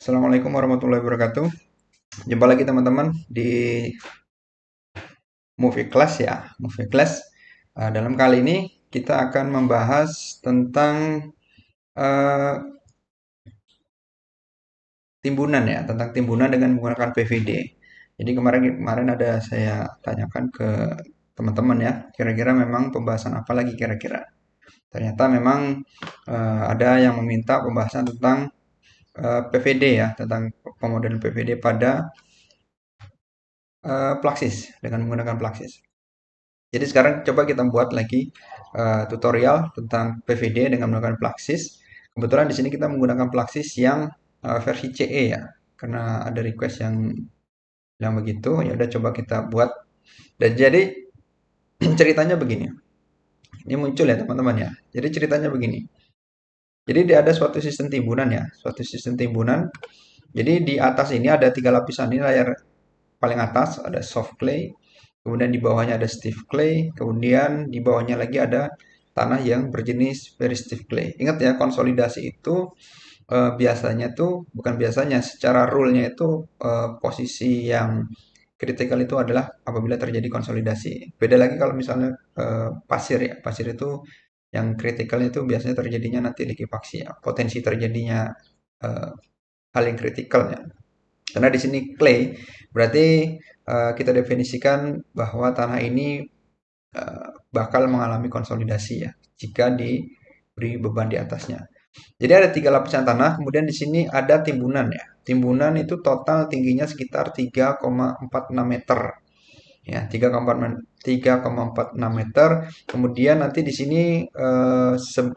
Assalamualaikum warahmatullahi wabarakatuh. Jumpa lagi teman-teman di Movie Class ya. Movie Class. Dalam kali ini kita akan membahas tentang eh, timbunan ya, tentang timbunan dengan menggunakan PVD. Jadi kemarin ada saya tanyakan ke teman-teman ya, kira-kira memang pembahasan apa lagi kira-kira. Ternyata memang ada yang meminta pembahasan tentang PVD ya, tentang pemodelan PVD pada Plaxis dengan menggunakan Plaxis. Jadi sekarang coba kita buat lagi tutorial tentang PVD dengan menggunakan Plaxis. Kebetulan di sini kita menggunakan Plaxis yang versi CE ya, karena ada request yang begitu. Ya udah coba kita buat. Dan jadi ceritanya begini. Ini muncul ya teman-teman ya. Jadi ceritanya begini. Jadi ada suatu sistem timbunan ya, suatu sistem timbunan. Jadi di atas ini ada tiga lapisan. Ini layar paling atas ada soft clay, kemudian di bawahnya ada stiff clay, kemudian di bawahnya lagi ada tanah yang berjenis very stiff clay. Ingat ya, konsolidasi itu biasanya tuh bukan biasanya, secara rule-nya itu posisi yang kritikal itu adalah apabila terjadi konsolidasi. Beda lagi kalau misalnya pasir ya, pasir itu yang kritikal itu biasanya terjadinya nanti likuifaksi ya, potensi terjadinya eh, hal yang kritikal ya. Karena di sini clay, berarti kita definisikan bahwa tanah ini bakal mengalami konsolidasi ya jika diberi beban di atasnya. Jadi ada tiga lapisan tanah, kemudian di sini ada timbunan ya. Timbunan itu total tingginya sekitar 3,46 meter. Ya, 3,46 meter. Kemudian nanti di sini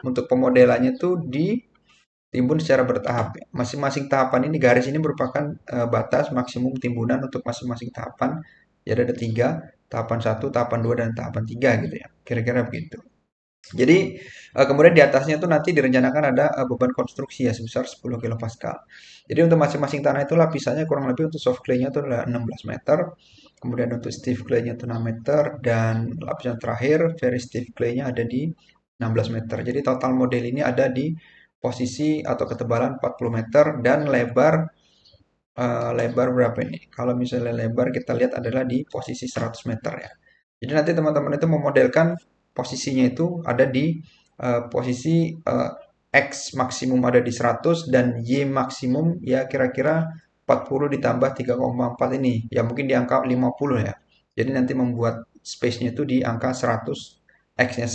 untuk pemodelannya tuh ditimbun secara bertahap. Masing-masing tahapan ini garis ini merupakan batas maksimum timbunan untuk masing-masing tahapan. Jadi ada tiga, tahapan satu, tahapan dua, dan tahapan tiga gitu ya. Kira-kira begitu. Jadi kemudian di atasnya itu nanti direncanakan ada beban konstruksi ya sebesar 10 kilopascal. Jadi untuk masing-masing tanah itu lapisannya kurang lebih untuk soft clay-nya itu adalah 16 meter, kemudian untuk stiff clay-nya itu 6 meter, dan lapisan terakhir very stiff clay-nya ada di 16 meter. Jadi total model ini ada di posisi atau ketebalan 40 meter dan lebar berapa ini? Kalau misalnya lebar kita lihat adalah di posisi 100 meter ya. Jadi nanti teman-teman itu memodelkan posisinya itu ada di posisi X maksimum ada di 100 dan Y maksimum ya kira-kira 40 ditambah 3,4 ini. Ya mungkin di angka 50 ya. Jadi nanti membuat space-nya itu di angka 100, X-nya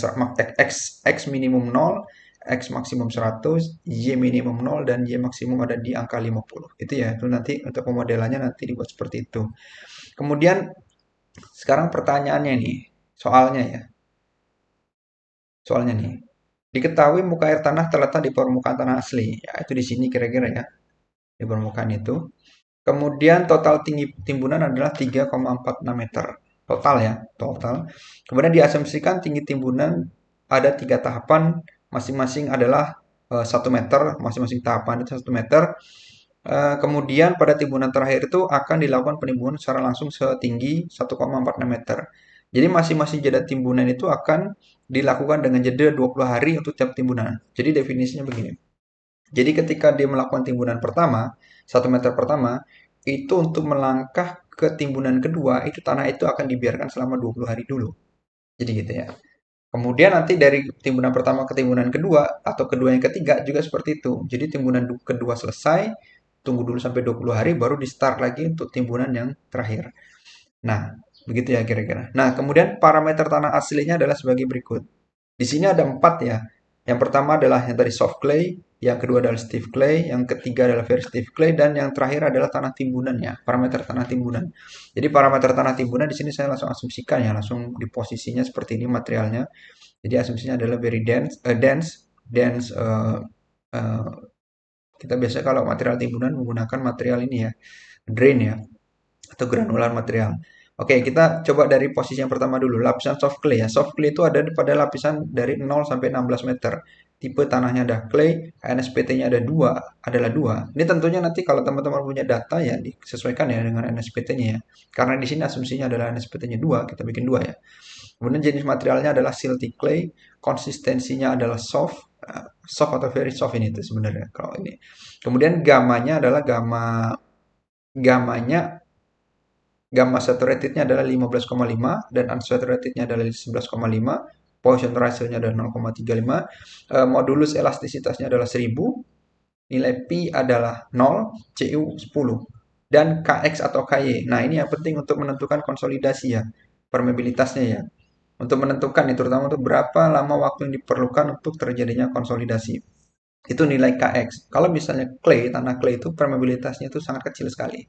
X minimum 0, X maksimum 100, Y minimum 0, dan Y maksimum ada di angka 50. Itu ya, itu nanti untuk pemodelannya nanti dibuat seperti itu. Kemudian sekarang pertanyaannya nih, soalnya ya. Soalnya nih, diketahui muka air tanah terletak di permukaan tanah asli. Ya, itu di sini kira-kira ya, di permukaan itu. Kemudian total tinggi timbunan adalah 3,46 meter. Total ya, total. Kemudian diasumsikan tinggi timbunan ada tiga tahapan, masing-masing adalah 1 meter, masing-masing tahapan itu 1 meter. Kemudian pada timbunan terakhir itu akan dilakukan penimbunan secara langsung setinggi 1,46 meter. Jadi masing-masing jeda timbunan itu akan dilakukan dengan jeda 20 hari untuk tiap timbunan. Jadi definisinya begini. Jadi ketika dia melakukan timbunan pertama, 1 meter pertama, itu untuk melangkah ke timbunan kedua, itu tanah itu akan dibiarkan selama 20 hari dulu. Jadi gitu ya. Kemudian nanti dari timbunan pertama ke timbunan kedua, atau kedua yang ketiga juga seperti itu. Jadi timbunan kedua selesai, tunggu dulu sampai 20 hari, baru di start lagi untuk timbunan yang terakhir. Nah, begitu ya kira-kira. Nah, kemudian parameter tanah aslinya adalah sebagai berikut. Di sini ada 4 ya. Yang pertama adalah yang tadi soft clay, yang kedua adalah stiff clay, yang ketiga adalah very stiff clay, dan yang terakhir adalah tanah timbunannya, parameter tanah timbunan. Jadi parameter tanah timbunan di sini saya langsung asumsikan ya, langsung di posisinya seperti ini materialnya. Jadi asumsinya adalah very dense. Uh, kita biasa kalau material timbunan menggunakan material ini ya, drain ya, atau granular material. Oke, kita coba dari posisi yang pertama dulu, lapisan soft clay ya. Soft clay itu ada pada lapisan dari 0 sampai 16 meter. Tipe tanahnya ada clay, NSPT-nya adalah 2. Ini tentunya nanti kalau teman-teman punya data ya disesuaikan ya dengan NSPT-nya ya. Karena di sini asumsinya adalah NSPT-nya 2, kita bikin 2 ya. Kemudian jenis materialnya adalah silty clay, konsistensinya adalah soft, soft atau very soft ini tuh sebenarnya kalau ini. Kemudian gamanya adalah gamanya gamma saturatednya adalah 15,5 dan unsaturatednya adalah 11,5, Poisson ratio-nya adalah 0,35, modulus elastisitasnya adalah 1000, nilai pi adalah 0, cu 10, dan kx atau ky. Nah, ini yang penting untuk menentukan konsolidasi ya, permeabilitasnya ya. Untuk menentukan nih, terutama untuk berapa lama waktu yang diperlukan untuk terjadinya konsolidasi. Itu nilai kx. Kalau misalnya clay, tanah clay itu permeabilitasnya itu sangat kecil sekali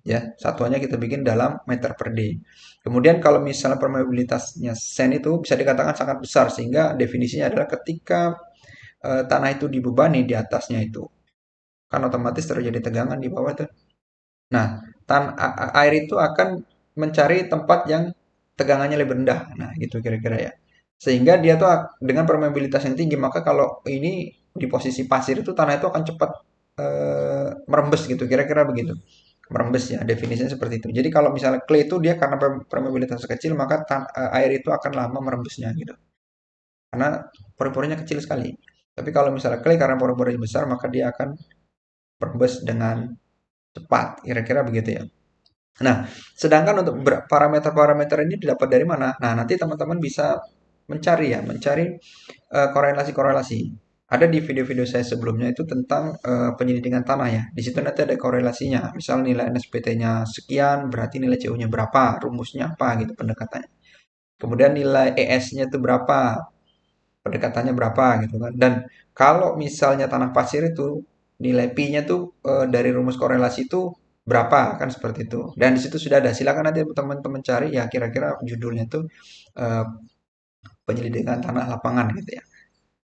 ya, satuannya kita bikin dalam meter per day. Kemudian kalau misalnya permeabilitasnya sen itu bisa dikatakan sangat besar sehingga definisinya adalah ketika tanah itu dibebani di atasnya itu kan otomatis terjadi tegangan di bawah tuh. Nah, air itu akan mencari tempat yang tegangannya lebih rendah. Nah, gitu kira-kira ya. Sehingga dia tuh dengan permeabilitas yang tinggi, maka kalau ini di posisi pasir itu tanah itu akan cepat merembes gitu, kira-kira begitu. Merembes ya, definisinya seperti itu. Jadi kalau misalnya clay itu dia karena permeabilitas kecil, maka air itu akan lama merembesnya gitu. Karena pori-porinya kecil sekali. Tapi kalau misalnya clay karena pori-porinya besar, maka dia akan merembes dengan cepat, kira-kira begitu ya. Nah, sedangkan untuk parameter-parameter ini didapat dari mana? Nah, nanti teman-teman bisa mencari ya, mencari korelasi-korelasi. Ada di video-video saya sebelumnya itu tentang penyelidikan tanah ya. Di situ nanti ada korelasinya. Misal nilai NSPT-nya sekian, berarti nilai CU-nya berapa, rumusnya apa gitu pendekatannya. Kemudian nilai ES-nya itu berapa, pendekatannya berapa gitu kan. Dan kalau misalnya tanah pasir itu nilai Pi-nya tuh dari rumus korelasi itu berapa kan seperti itu. Dan di situ sudah ada. Silakan nanti teman-teman cari ya kira-kira judulnya tuh eh, penyelidikan tanah lapangan gitu ya.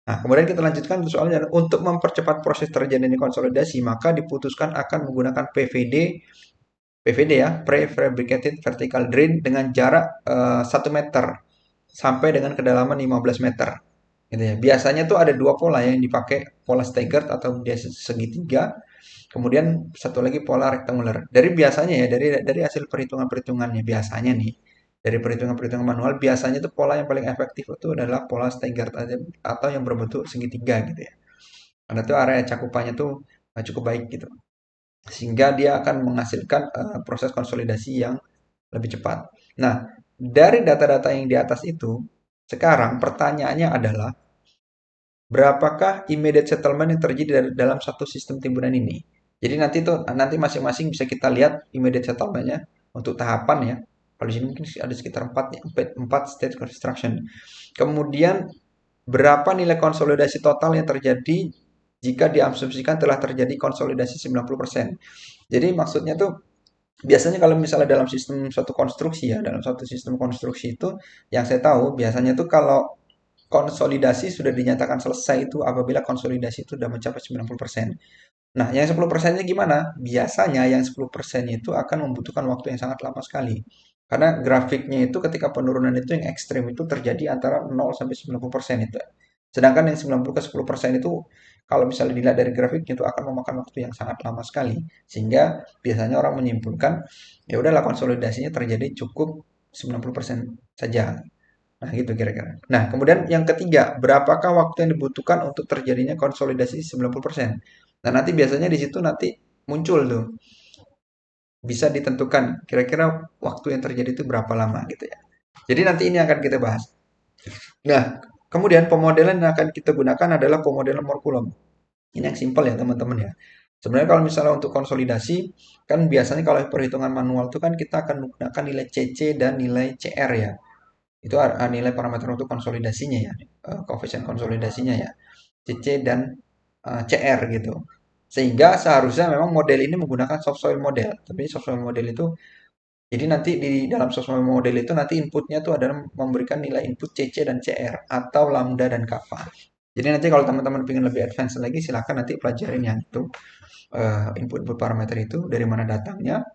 Nah, kemudian kita lanjutkan soalnya untuk mempercepat proses terjadinya konsolidasi maka diputuskan akan menggunakan PVD ya, prefabricated vertical drain dengan jarak 1 meter sampai dengan kedalaman 15 meter. Gitu ya. Biasanya tuh ada dua pola yang dipakai, pola staggered atau dia segitiga, kemudian satu lagi pola rectangular. Dari biasanya ya, dari hasil perhitungan-perhitungannya biasanya nih, dari perhitungan-perhitungan manual biasanya tuh pola yang paling efektif itu adalah pola staggered atau yang berbentuk segitiga gitu ya. Karena tuh area cakupannya tuh cukup baik gitu. Sehingga dia akan menghasilkan proses konsolidasi yang lebih cepat. Nah, dari data-data yang di atas itu, sekarang pertanyaannya adalah berapakah immediate settlement yang terjadi dalam satu sistem timbunan ini? Jadi nanti masing-masing bisa kita lihat immediate settlement-nya untuk tahapan ya. Kalau di sini mungkin ada sekitar 4 ya, 4 stage construction. Kemudian berapa nilai konsolidasi total yang terjadi jika diasumsikan telah terjadi konsolidasi 90%. Jadi maksudnya tuh biasanya kalau misalnya dalam sistem suatu konstruksi ya, dalam suatu sistem konstruksi itu yang saya tahu biasanya tuh kalau konsolidasi sudah dinyatakan selesai itu apabila konsolidasi itu sudah mencapai 90%. Nah, yang 10%-nya gimana? Biasanya yang 10% itu akan membutuhkan waktu yang sangat lama sekali. Karena grafiknya itu ketika penurunan itu yang ekstrim itu terjadi antara 0 sampai 90% itu. Sedangkan yang 90 ke 10% itu kalau misalnya dilihat dari grafiknya itu akan memakan waktu yang sangat lama sekali. Sehingga biasanya orang menyimpulkan ya udahlah konsolidasinya terjadi cukup 90% saja. Nah, gitu kira-kira. Nah, kemudian yang ketiga, berapakah waktu yang dibutuhkan untuk terjadinya konsolidasi 90%? Nah, nanti biasanya di situ nanti muncul tuh, bisa ditentukan kira-kira waktu yang terjadi itu berapa lama gitu ya. Jadi nanti ini akan kita bahas. Nah, kemudian pemodelan yang akan kita gunakan adalah pemodelan Morkulum. Ini yang simpel ya teman-teman ya. Sebenarnya kalau misalnya untuk konsolidasi, kan biasanya kalau perhitungan manual itu kan kita akan menggunakan nilai CC dan nilai CR ya. Itu nilai parameter untuk konsolidasinya ya, koefisien konsolidasinya ya, CC dan CR gitu. Sehingga seharusnya memang model ini menggunakan soft soil model. Tapi soft soil model itu, jadi nanti di dalam soft soil model itu nanti inputnya tuh adalah memberikan nilai input CC dan CR atau lambda dan kappa. Jadi nanti kalau teman-teman ingin lebih advance lagi, silahkan nanti pelajarin yang itu input parameter itu dari mana datangnya,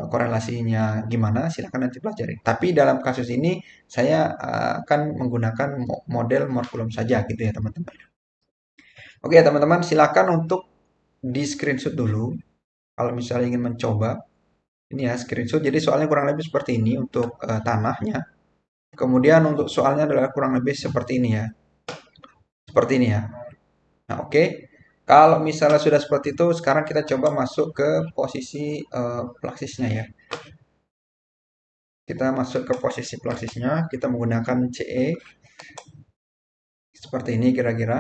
korelasinya gimana, silahkan nanti pelajari. Tapi dalam kasus ini saya akan menggunakan model Morkulum saja gitu ya teman-teman. Oke ya teman-teman, silahkan untuk di screenshot dulu kalau misalnya ingin mencoba. Ini ya screenshot. Jadi soalnya kurang lebih seperti ini untuk tanahnya. Kemudian untuk soalnya adalah kurang lebih seperti ini ya. Seperti ini ya. Nah, oke. Kalau misalnya sudah seperti itu, sekarang kita coba masuk ke posisi plaksisnya ya. Kita masuk ke posisi plaksisnya, kita menggunakan CE seperti ini kira-kira.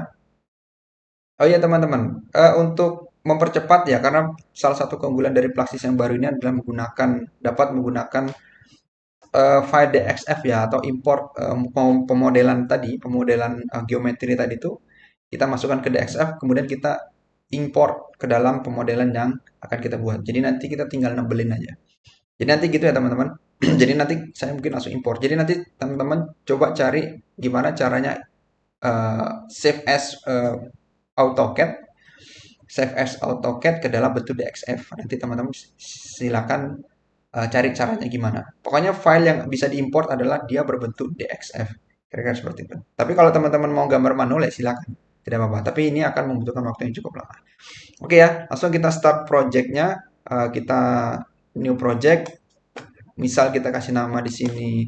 Oh iya teman-teman, untuk mempercepat ya, karena salah satu keunggulan dari Plaxis yang baru ini adalah dapat menggunakan file DXF ya, atau import pemodelan tadi, pemodelan geometri tadi itu kita masukkan ke DXF, kemudian kita import ke dalam pemodelan yang akan kita buat. Jadi nanti kita tinggal nambelin aja. Jadi nanti gitu ya teman-teman. Jadi nanti saya mungkin langsung import. Jadi nanti teman-teman coba cari gimana caranya save as AutoCAD ke dalam bentuk DXF. Nanti teman-teman silakan cari caranya gimana. Pokoknya file yang bisa diimport adalah dia berbentuk DXF. Kira-kira seperti itu. Tapi kalau teman-teman mau gambar manual ya silakan. Tidak apa-apa. Tapi ini akan membutuhkan waktu yang cukup lama. Oke ya, langsung kita start projectnya. Kita new project. Misal kita kasih nama di sini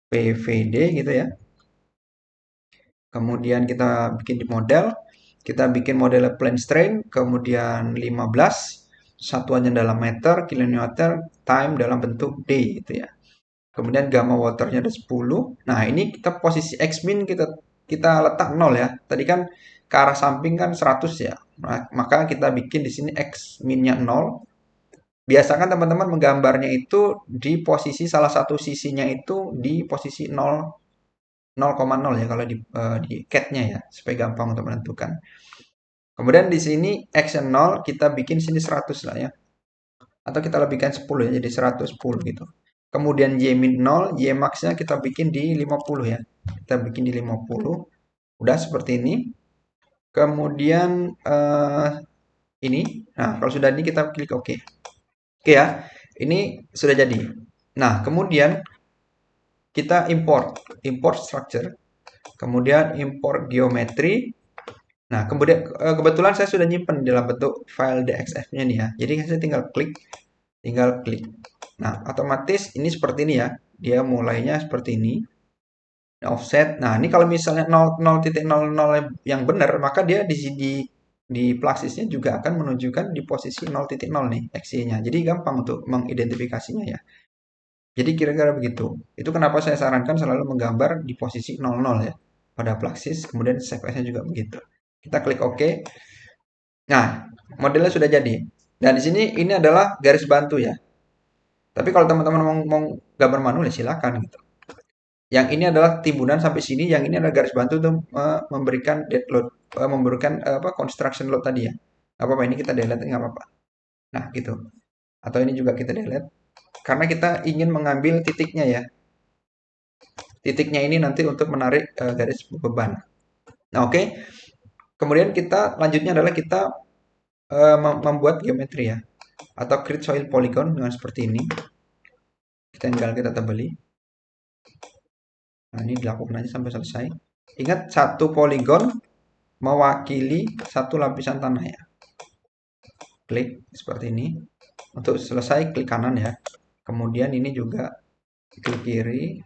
PVD gitu ya. Kemudian kita bikin di model. Kita bikin model plane strain, kemudian 15, satuannya dalam meter, kilonewton, time dalam bentuk D gitu ya. Kemudian gamma waternya ada 10. Nah, ini kita posisi X min kita letak 0 ya. Tadi kan ke arah samping kan 100 ya. Nah, maka kita bikin di sini X minnya 0. Biasakan teman-teman menggambarnya itu di posisi salah satu sisinya itu di posisi 0,0 ya kalau di CAD-nya ya, supaya gampang untuk menentukan. Kemudian di sini X 0 kita bikin sini 100 lah ya. Atau kita lebihkan 10 ya, jadi 110 gitu. Kemudian Y min 0, Y max-nya kita bikin di 50 ya. Kita bikin di 50. Udah seperti ini. Kemudian ini. Nah, kalau sudah ini kita klik OK. Oke ya. Ini sudah jadi. Nah, kemudian kita import structure. Kemudian import geometri. Nah, kemudian kebetulan saya sudah nyimpen dalam bentuk file DXF-nya nih ya. Jadi saya tinggal klik. Nah, otomatis ini seperti ini ya. Dia mulainya seperti ini. Offset. Nah, ini kalau misalnya 0,0.00 yang benar, maka dia di Plaxisnya juga akan menunjukkan di posisi 0,0 nih XY-nya. Jadi gampang untuk mengidentifikasinya ya. Jadi kira-kira begitu. Itu kenapa saya sarankan selalu menggambar di posisi 00 ya. Pada Plaxis, kemudian save as-nya juga begitu. Kita klik OK. Nah, modelnya sudah jadi. Dan di sini ini adalah garis bantu ya. Tapi kalau teman-teman mau gambar manual ya silakan gitu. Yang ini adalah timbunan sampai sini, yang ini adalah garis bantu untuk memberikan dead load, memberikan apa construction load tadi ya. Gak apa-apa ini kita delete nggak apa-apa. Nah gitu. Atau ini juga kita delete karena kita ingin mengambil titiknya ya. Titiknya ini nanti untuk menarik garis beban. Nah oke. Kemudian kita lanjutnya adalah kita membuat geometri ya. Atau create soil polygon dengan seperti ini. Kita tebali. Nah, ini dilakukan aja sampai selesai. Ingat, satu poligon mewakili satu lapisan tanah ya. Klik seperti ini. Untuk selesai, klik kanan ya. Kemudian ini juga klik kiri.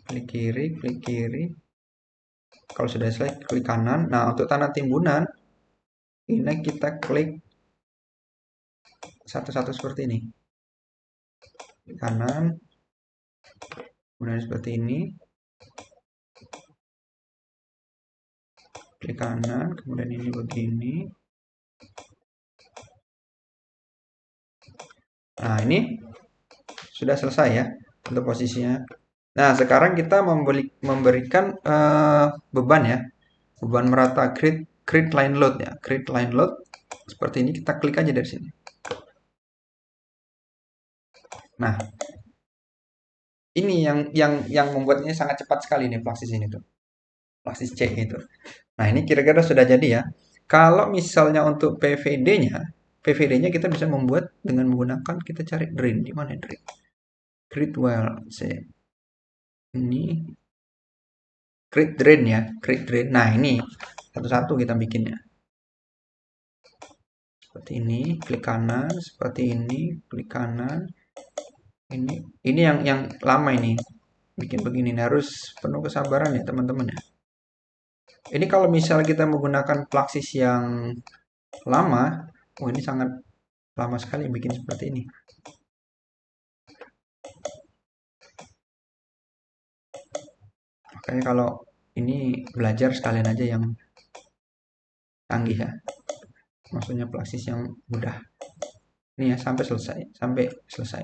Klik kiri, klik kiri. Kalau sudah selesai, klik kanan. Nah, untuk tanah timbunan, ini kita klik satu-satu seperti ini. Klik kanan. Kemudian seperti ini. Klik kanan, kemudian ini begini. Nah, ini sudah selesai ya untuk posisinya. Nah, sekarang kita memberikan beban ya. Beban merata create line load ya. Create line load seperti ini, kita klik aja dari sini. Nah, ini yang membuatnya sangat cepat sekali nih Plaxis ini tuh. Plaxis C itu. Nah, ini kira-kira sudah jadi ya. Kalau misalnya untuk PVD-nya kita bisa membuat dengan menggunakan kita cari drain. Di mana drain? Create well, ini create drain ya, create drain. Nah, ini satu-satu kita bikinnya. Seperti ini, klik kanan, seperti ini, klik kanan. Ini yang lama ini. Bikin begini, harus penuh kesabaran ya, teman-teman ya. Ini kalau misalnya kita menggunakan Plugsis yang lama, oh ini sangat lama sekali bikin seperti ini. Makanya kalau ini belajar sekalian aja yang canggih ya. Maksudnya Plugsis yang mudah. Ini ya sampai selesai, sampai selesai.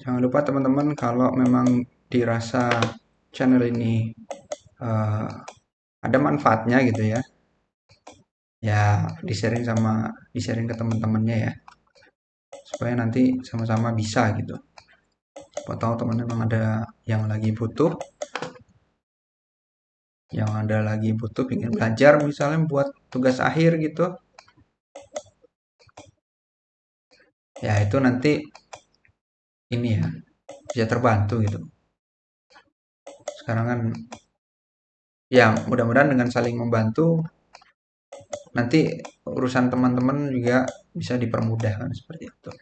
Jangan lupa teman-teman kalau memang dirasa channel ini uh, ada manfaatnya gitu ya, ya di sharing ke teman-temannya ya, supaya nanti sama-sama bisa gitu. Siapa tahu teman-teman ada yang lagi butuh, ingin belajar misalnya buat tugas akhir gitu, ya itu nanti ini ya bisa terbantu gitu. Sekarang kan ya mudah-mudahan dengan saling membantu nanti urusan teman-teman juga bisa dipermudah kan seperti itu.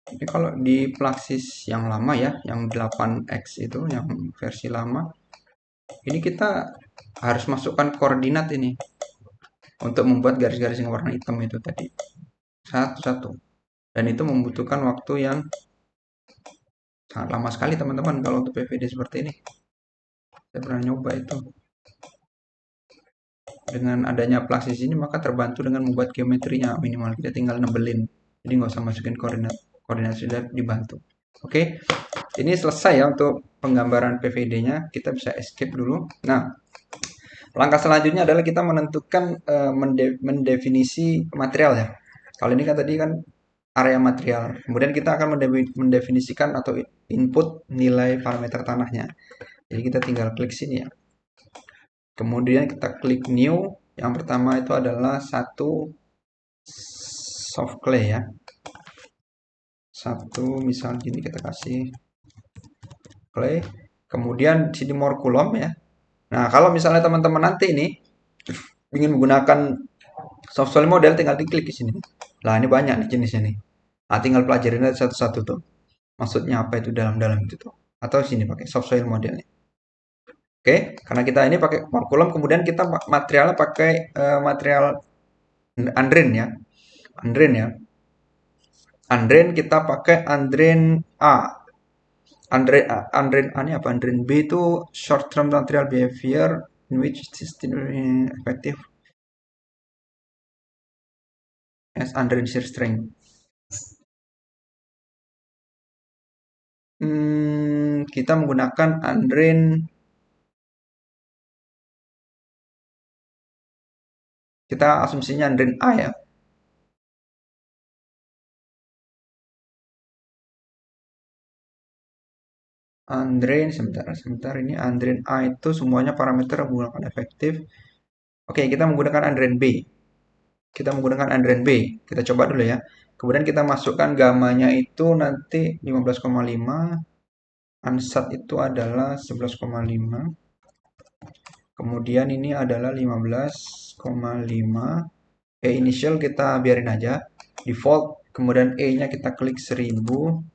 Ini kalau di Plugsis yang lama ya, yang 8X itu, yang versi lama, ini kita harus masukkan koordinat ini untuk membuat garis-garis yang warna hitam itu tadi satu-satu. Dan itu membutuhkan waktu yang sangat lama sekali teman-teman kalau untuk PVD seperti ini. Saya pernah nyoba itu. Dengan adanya Plugsis ini maka terbantu dengan membuat geometrinya minimal. Kita tinggal nebelin. Jadi nggak usah masukin koordinat. Koordinat sudah dibantu. Oke, ini selesai ya untuk penggambaran PVD-nya. Kita bisa escape dulu. Nah, langkah selanjutnya adalah kita menentukan mendefinisi material ya. Kalau ini kan tadi kan area material. Kemudian kita akan mendefinisikan atau input nilai parameter tanahnya. Jadi kita tinggal klik sini ya. Kemudian kita klik new. Yang pertama itu adalah satu soft clay ya. Satu misal gini kita kasih clay. Kemudian sini more coulomb ya. Nah, kalau misalnya teman-teman nanti ini ingin menggunakan soft soil model, tinggal diklik di sini. Nah, ini banyak nih jenisnya nih. Nah, tinggal pelajarin aja satu-satu tuh. Maksudnya apa itu dalam-dalam itu tuh. Atau sini pakai soft soil modelnya. Oke, karena kita ini pakai morkulum, kemudian kita materialnya pakai material andren ya. Andren ya. Andren kita pakai andren A. Andren A ini apa? Andren B itu short term material behavior in which system effective as andren shear strength. Kita menggunakan andren kita asumsinya andren A ya. Andren sebentar ini andren A itu semuanya parameter menggunakan efektif. Oke, kita menggunakan andren B. Kita menggunakan andren B. Kita coba dulu ya. Kemudian kita masukkan gamanya itu nanti 15,5. Ansat itu adalah 11,5. Kemudian ini adalah 15,5. Initial kita biarin aja. Default. Kemudian E-nya kita klik 1000.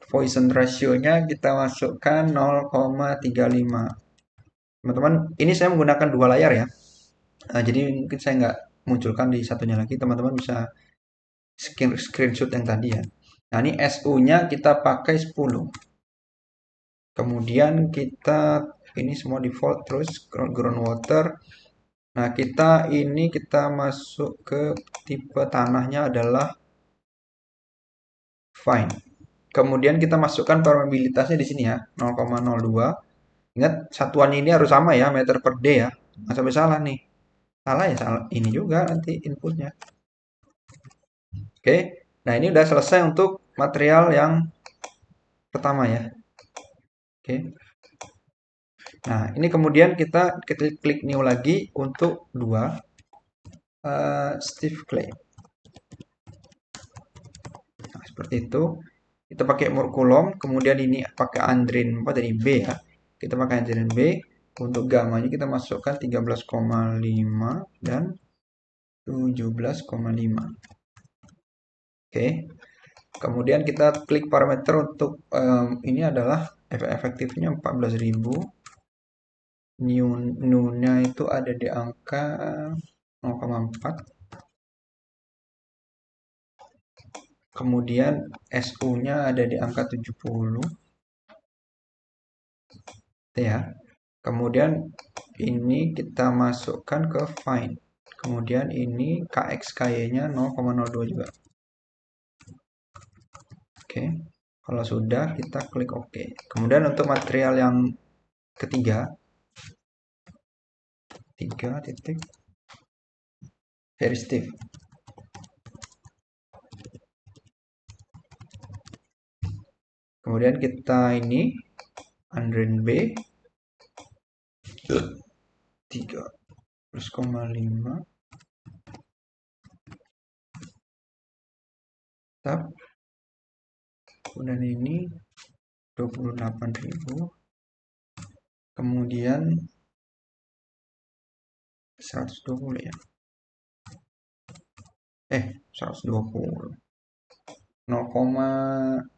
Poison ratio-nya kita masukkan 0,35. Teman-teman, ini saya menggunakan dua layar ya. Jadi mungkin saya nggak munculkan di satunya lagi. Teman-teman bisa screenshot yang tadi ya. Nah, ini SU-nya kita pakai 10. Kemudian kita ini semua default terus groundwater. Nah, kita masuk ke tipe tanahnya adalah fine. Kemudian kita masukkan permeabilitasnya di sini ya, 0,02. Ingat satuannya ini harus sama ya, meter per day ya. Nggak sampai salah nih. Salah ya, salah. Ini juga nanti inputnya. Oke, nah ini udah selesai untuk material yang pertama ya. Oke, nah ini kemudian kita klik new lagi untuk dua stiff clay. Nah, seperti itu. Kita pakai Morkulum, kemudian ini pakai Andrin apa dari B ya. Kita pakai Andrin B. Untuk gamanya kita masukkan 13,5 dan 17,5. Oke. Kemudian kita klik parameter untuk ini adalah efektifnya 14.000. New-nya itu ada di angka 0,4. Kemudian SU-nya ada di angka 70. Ya. Kemudian ini kita masukkan ke find. Kemudian ini KXKY-nya 0,02 juga. Oke. Kalau sudah kita klik OK. Kemudian untuk material yang ketiga 3 titik very stiff. Kemudian kita ini Andrin B 13,5 tab. Kemudian ini 28.000. Kemudian 120 ya. 120. 0,4.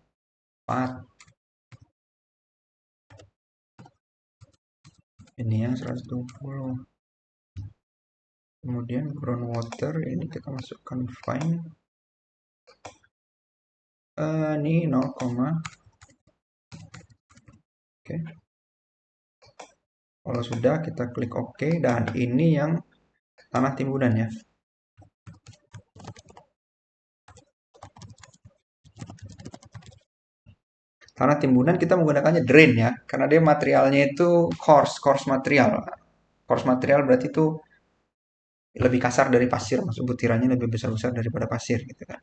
Ini yang 120. Kemudian groundwater ini kita masukkan fine. Ini 0, oke. Kalau sudah kita klik OK dan ini yang tanah timbunan ya. Tanah timbunan kita menggunakannya drain ya, karena dia materialnya itu coarse material. Coarse material berarti itu lebih kasar dari pasir, maksud butirannya lebih besar-besar daripada pasir gitu kan.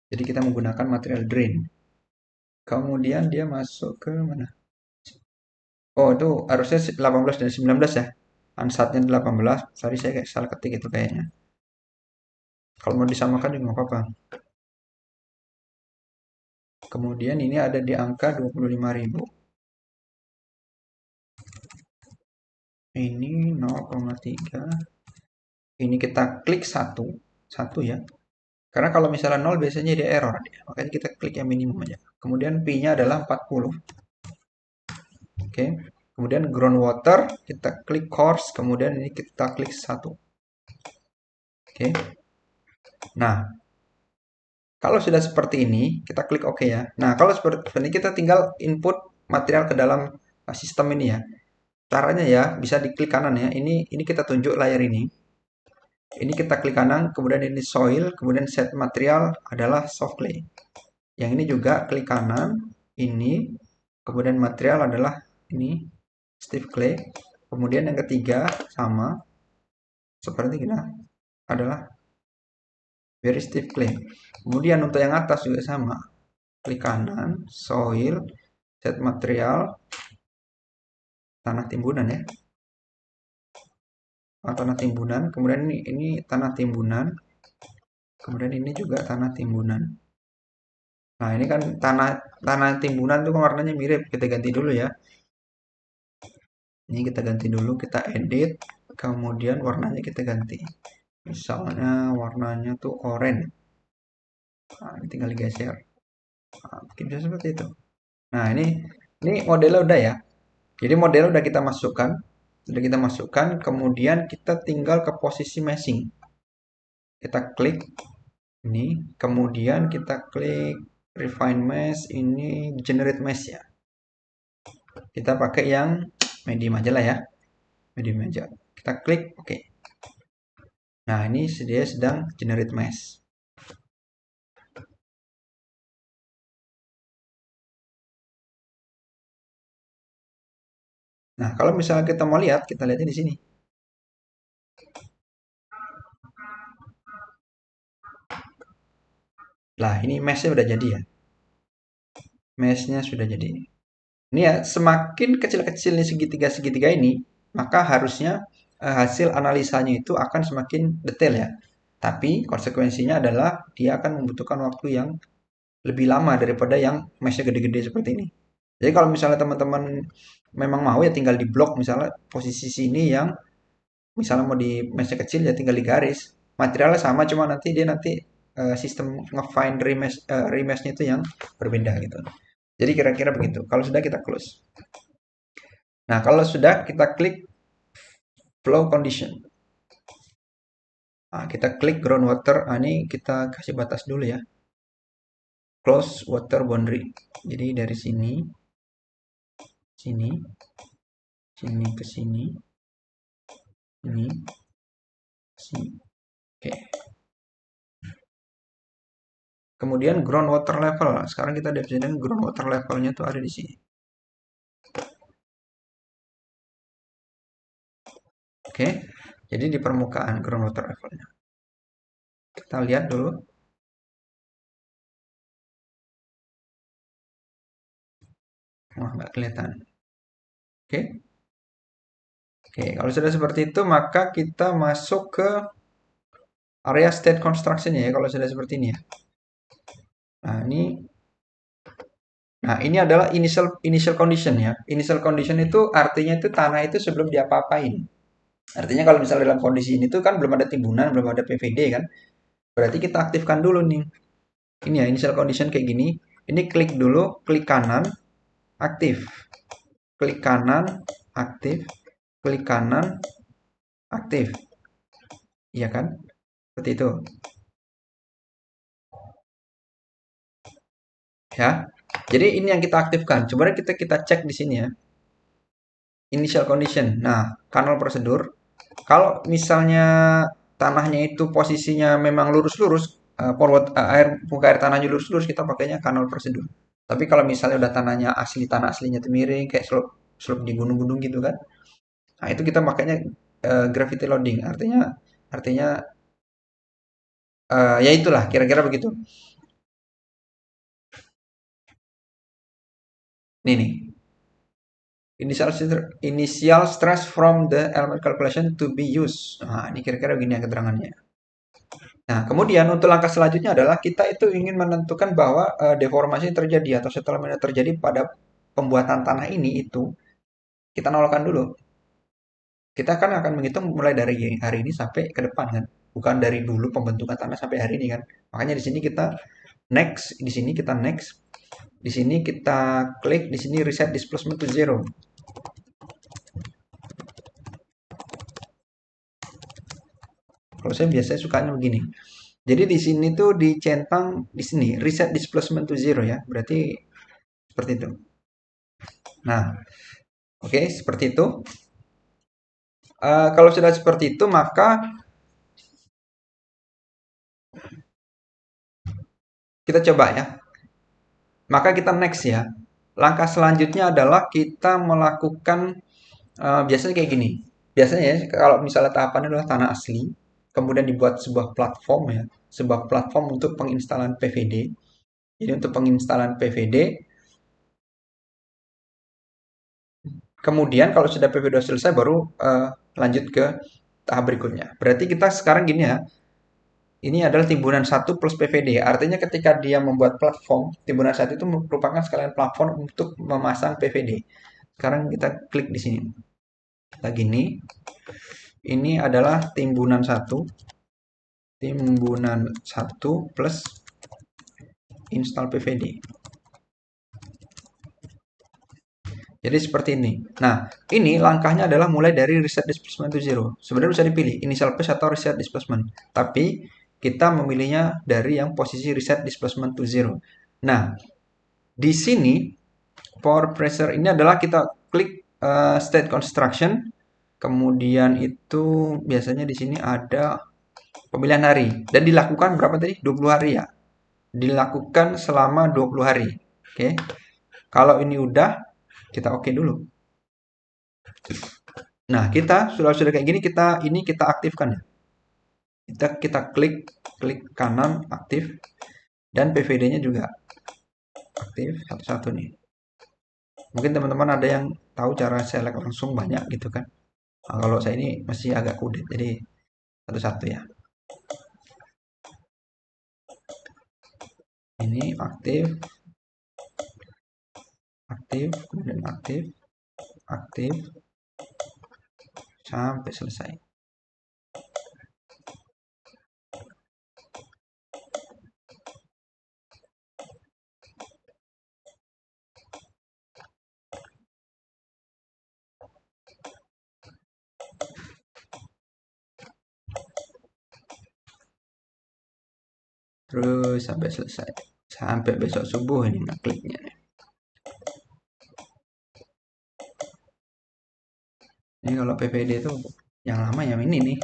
Jadi kita menggunakan material drain. Kemudian dia masuk ke mana? Oh, itu harusnya 18 dan 19 ya. Ansatnya 18. Sorry saya kayak salah ketik itu kayaknya. Kalau mau disamakan juga nggak apa-apa. Kemudian ini ada di angka 25.000. Ini 0,3. Ini kita klik satu ya. Karena kalau misalnya 0 biasanya dia error. Makanya kita klik yang minimum aja. Kemudian P-nya adalah 40. Oke. Kemudian groundwater, kita klik coarse, kemudian ini kita klik satu. Oke. Nah, kalau sudah seperti ini, kita klik OK ya. Nah, kalau seperti ini kita tinggal input material ke dalam sistem ini ya. Caranya ya, bisa diklik kanan ya. Ini kita tunjuk layar ini. Ini kita klik kanan, kemudian ini soil, kemudian set material adalah soft clay. Yang ini juga klik kanan, ini, kemudian material adalah ini, stiff clay. Kemudian yang ketiga sama, seperti kita, adalah very stiff clay. Kemudian untuk yang atas juga sama, klik kanan, soil, set material, tanah timbunan ya. Tanah timbunan, kemudian ini tanah timbunan, kemudian ini juga tanah timbunan. Nah, ini kan tanah timbunan tuh kan warnanya mirip. Kita ganti dulu ya. Ini kita ganti dulu, kita edit, kemudian warnanya kita ganti. Misalnya warnanya tuh oranye. Nah, ini tinggal digeser. Nah, mungkin bisa seperti itu. Nah, ini modelnya udah ya. Jadi modelnya udah kita masukkan, kemudian kita tinggal ke posisi meshing. Kita klik ini, kemudian kita klik refine mesh, ini generate mesh ya. Kita pakai yang medium aja lah ya, medium aja. Kita klik oke. Nah, ini dia sedang generate mesh. Nah, kalau misalnya kita mau lihat, kita lihatnya di sini. Lah, ini meshnya udah jadi ya. Meshnya sudah jadi. Ini ya, semakin kecil-kecil nih segitiga-segitiga ini, maka harusnya hasil analisanya itu akan semakin detail ya. Tapi konsekuensinya adalah dia akan membutuhkan waktu yang lebih lama daripada yang meshnya gede-gede seperti ini. Jadi kalau misalnya teman-teman memang mau ya tinggal di blok misalnya posisi sini yang misalnya mau di meshnya kecil ya tinggal di garis. Materialnya sama cuma nanti sistem nge-find remeshnya itu yang berbeda gitu. Jadi kira-kira begitu. Kalau sudah kita close. Nah, kalau sudah kita klik flow condition. Nah, kita klik groundwater. Nah, ini kita kasih batas dulu ya. Close water boundary. Jadi dari sini, sini, sini ke sini, ini, sini. Oke. Kemudian groundwater level. Sekarang kita definisikan groundwater levelnya tuh ada di sini. Oke. Jadi di permukaan groundwater levelnya. Kita lihat dulu. Wah, nggak kelihatan. Oke. Oke, kalau sudah seperti itu, maka kita masuk ke area state construction ya, kalau sudah seperti ini ya. Nah, ini adalah initial condition ya. Initial condition itu artinya itu tanah itu sebelum diapa-apain. Artinya kalau misalnya dalam kondisi ini tuh kan belum ada timbunan, belum ada PVD kan. Berarti kita aktifkan dulu nih. Ini ya initial condition kayak gini. Ini klik dulu, klik kanan, aktif. Klik kanan, aktif. Klik kanan, aktif. Iya kan? Seperti itu. Ya. Jadi ini yang kita aktifkan. Coba kita cek di sini ya. Initial condition. Nah, kanal prosedur. Kalau misalnya tanahnya itu posisinya memang lurus-lurus, muka air tanahnya lurus-lurus, kita pakainya kanal prosedur. Tapi kalau misalnya udah tanah aslinya itu miring, kayak slope di gunung-gunung gitu kan, nah itu kita makanya gravity loading. Artinya ya itulah, kira-kira begitu. Nih, initial stress from the element calculation to be used. Nah, ini kira-kira begini ya keterangannya. Nah, kemudian untuk langkah selanjutnya adalah kita itu ingin menentukan bahwa deformasi terjadi atau settlement terjadi pada pembuatan tanah ini itu kita nolkan dulu. Kita kan akan menghitung mulai dari hari ini sampai ke depan kan, bukan dari dulu pembentukan tanah sampai hari ini kan. Makanya di sini kita next, di sini kita next, di sini kita klik, di sini reset displacement to zero. Kalau saya biasanya sukanya begini. Jadi di sini tuh dicentang di sini reset displacement to zero ya. Berarti seperti itu. Nah, oke, seperti itu. Kalau sudah seperti itu, maka kita coba ya. Maka kita next ya. Langkah selanjutnya adalah kita melakukan biasanya kayak gini. Biasanya ya, kalau misalnya tahapannya adalah tanah asli, kemudian dibuat sebuah platform ya, sebuah platform untuk penginstalan PVD. Jadi untuk penginstalan PVD, kemudian kalau sudah PVD selesai baru lanjut ke tahap berikutnya. Berarti kita sekarang gini ya, ini adalah timbunan 1 plus PVD. Artinya ketika dia membuat platform, timbunan 1 itu merupakan sekalian platform untuk memasang PVD. Sekarang kita klik di sini. Kita gini. Ini adalah timbunan 1. Timbunan 1 plus install PVD. Jadi seperti ini. Nah, ini langkahnya adalah mulai dari reset displacement to zero. Sebenarnya bisa dipilih initial phase atau reset displacement. Tapi kita memilihnya dari yang posisi reset displacement to zero. Nah, di sini for pressure ini adalah kita klik state construction. Kemudian itu biasanya di sini ada pemilihan hari dan dilakukan berapa tadi? 20 hari ya. Dilakukan selama 20 hari. Oke. Kalau ini udah kita oke dulu. Nah, kita sudah kayak gini kita aktifkan ya. Kita klik klik kanan aktif dan PVD-nya juga aktif satu-satu nih. Mungkin teman-teman ada yang tahu cara select langsung banyak gitu kan. Nah, kalau saya ini masih agak kudet jadi satu-satu ya. Ini aktif, aktif, kemudian aktif, aktif sampai selesai. Terus sampai selesai. Sampai besok subuh ini ngekliknya. Ini kalau PVD itu yang lama yang ini nih.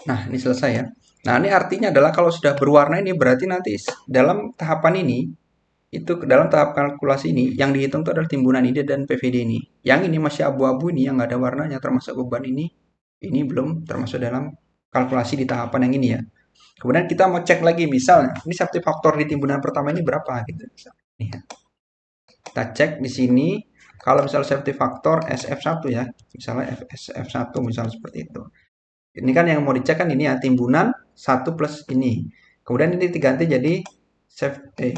Nah, ini selesai ya. Nah, ini artinya adalah kalau sudah berwarna ini berarti nanti dalam tahapan ini itu dalam tahap kalkulasi ini yang dihitung itu adalah timbunan ide dan PVD ini. Yang ini masih abu-abu ini yang nggak ada warnanya termasuk beban ini belum termasuk dalam kalkulasi di tahapan yang ini ya. Kemudian kita mau cek lagi misalnya ini safety faktor di timbunan pertama ini berapa gitu. Nih ya. Kita cek di sini kalau misalnya safety faktor SF1 ya, misalnya SF1 misalnya seperti itu. Ini kan yang mau dicek kan ini ya timbunan 1 plus ini. Kemudian ini diganti jadi safety.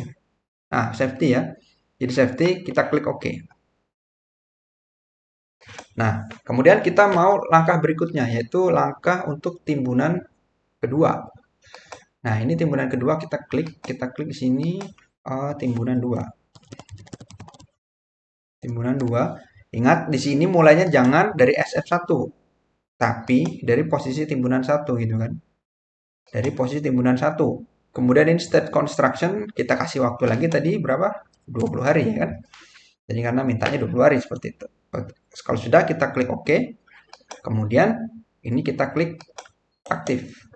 Nah, safety ya. Jadi safety kita klik OK. Nah, kemudian kita mau langkah berikutnya yaitu langkah untuk timbunan kedua. Nah, ini timbunan kedua kita klik di sini timbunan 2. Timbunan 2. Ingat di sini mulainya jangan dari SF1, tapi dari posisi timbunan 1 gitu kan. Dari posisi timbunan 1. Kemudian ini state construction kita kasih waktu lagi tadi berapa? 20 hari ya kan. Jadi karena mintanya 20 hari seperti itu. Kalau sudah kita klik OK. Kemudian ini kita klik aktif.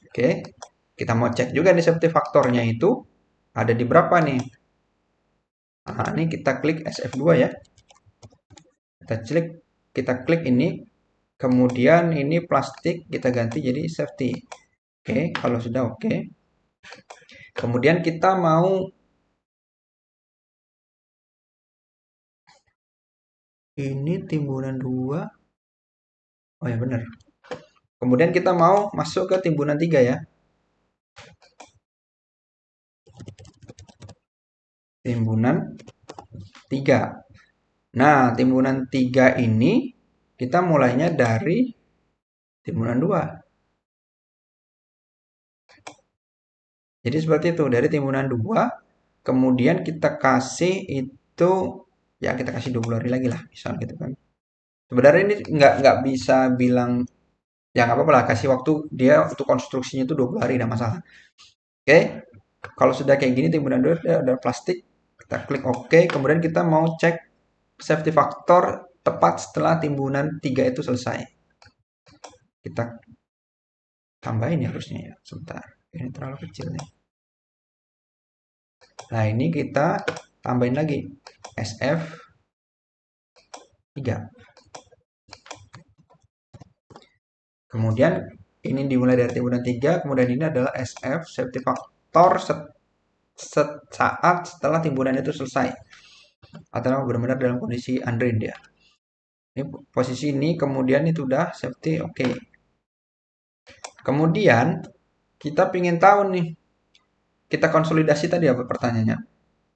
Oke. Kita mau cek juga nih safety faktornya itu ada di berapa nih. Nah, ini kita klik SF2 ya. Kita klik ini. Kemudian ini plastik kita ganti jadi safety. Oke, kalau sudah oke. Kemudian kita mau ini timbunan 2. Oh ya benar. Kemudian kita mau masuk ke timbunan 3 ya. Timbunan 3. Nah, timbunan 3 ini kita mulainya dari timbunan 2. Jadi seperti itu, dari timbunan 2, kemudian kita kasih itu, ya kita kasih 20 hari lagi lah, misal gitu kan. Sebenarnya ini nggak bisa bilang, ya nggak apa-apa lah, kasih waktu dia untuk konstruksinya itu 20 hari, nggak masalah. Oke, kalau sudah kayak gini timbunan 2 ada plastik, kita klik OK, kemudian kita mau cek safety factor tepat setelah timbunan 3 itu selesai. Kita tambahin ya harusnya ya, sebentar. Ini terlalu kecil nih. Nah, ini kita tambahin lagi SF3. Kemudian ini dimulai dari timbunan 3, kemudian ini adalah SF safety factor saat setelah timbunan itu selesai. Atau benar-benar dalam kondisi undrained ya. Ini posisi ini, kemudian itu udah safety oke. Kemudian kita ingin tahu nih, kita konsolidasi tadi apa pertanyaannya?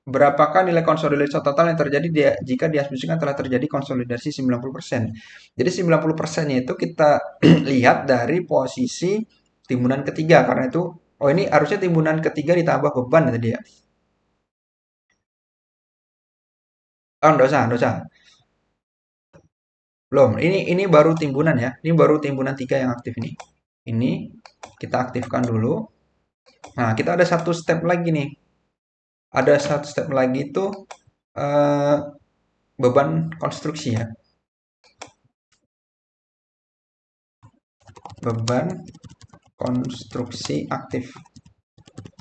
Berapakah nilai konsolidasi total yang terjadi jika diasumsikan telah terjadi konsolidasi 90%? Jadi 90%-nya itu kita lihat dari posisi timbunan ketiga, karena itu, oh ini harusnya timbunan ketiga ditambah beban tadi ya. Oh, enggak usah. Belum, ini baru timbunan ya. Ini baru timbunan 3 yang aktif ini. Ini kita aktifkan dulu. Nah, kita ada satu step lagi nih. Ada satu step lagi itu eh, beban konstruksi ya. Beban konstruksi aktif.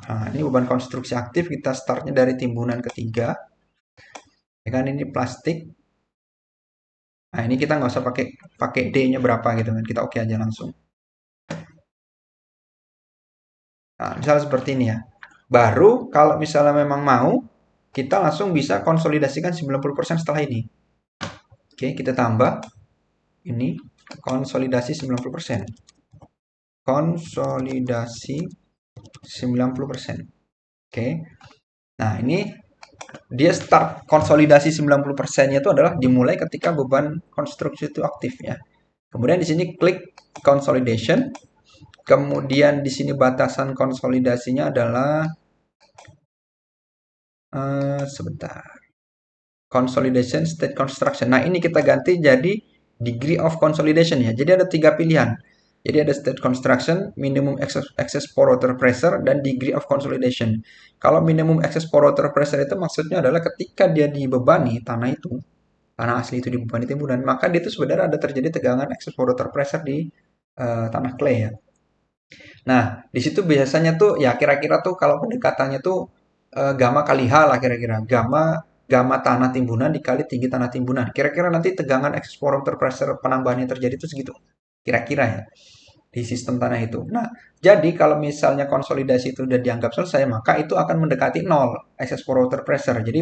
Nah, ini beban konstruksi aktif, kita startnya dari timbunan ketiga. Ya kan, ini plastik. Nah, ini kita nggak usah pakai pakai D-nya berapa gitu kan. Kita oke aja langsung. Nah, misalnya seperti ini ya. Baru kalau misalnya memang mau, kita langsung bisa konsolidasikan 90% setelah ini. Oke, kita tambah ini konsolidasi 90%. Konsolidasi 90%. Oke. Nah, ini dia start konsolidasi 90%-nya itu adalah dimulai ketika beban konstruksi itu aktif ya. Kemudian di sini klik consolidation. Kemudian di sini batasan konsolidasinya adalah sebentar. Consolidation state construction. Nah, ini kita ganti jadi degree of consolidation ya. Jadi ada 3 pilihan. Jadi ada state construction, minimum excess pore water pressure, dan degree of consolidation. Kalau minimum excess pore water pressure itu maksudnya adalah ketika dia dibebani tanah itu, tanah asli itu dibebani timbunan, maka dia itu sebenarnya ada terjadi tegangan excess pore water pressure di tanah clay ya. Nah, di situ biasanya tuh ya kira-kira tuh kalau pendekatannya tuh gamma kali H lah kira-kira. Gamma gamma tanah timbunan dikali tinggi tanah timbunan. Kira-kira nanti tegangan excess pore water pressure penambahan yang terjadi itu segitu. Kira-kira ya di sistem tanah itu. Nah, jadi kalau misalnya konsolidasi itu sudah dianggap selesai, maka itu akan mendekati nol excess pore water pressure. Jadi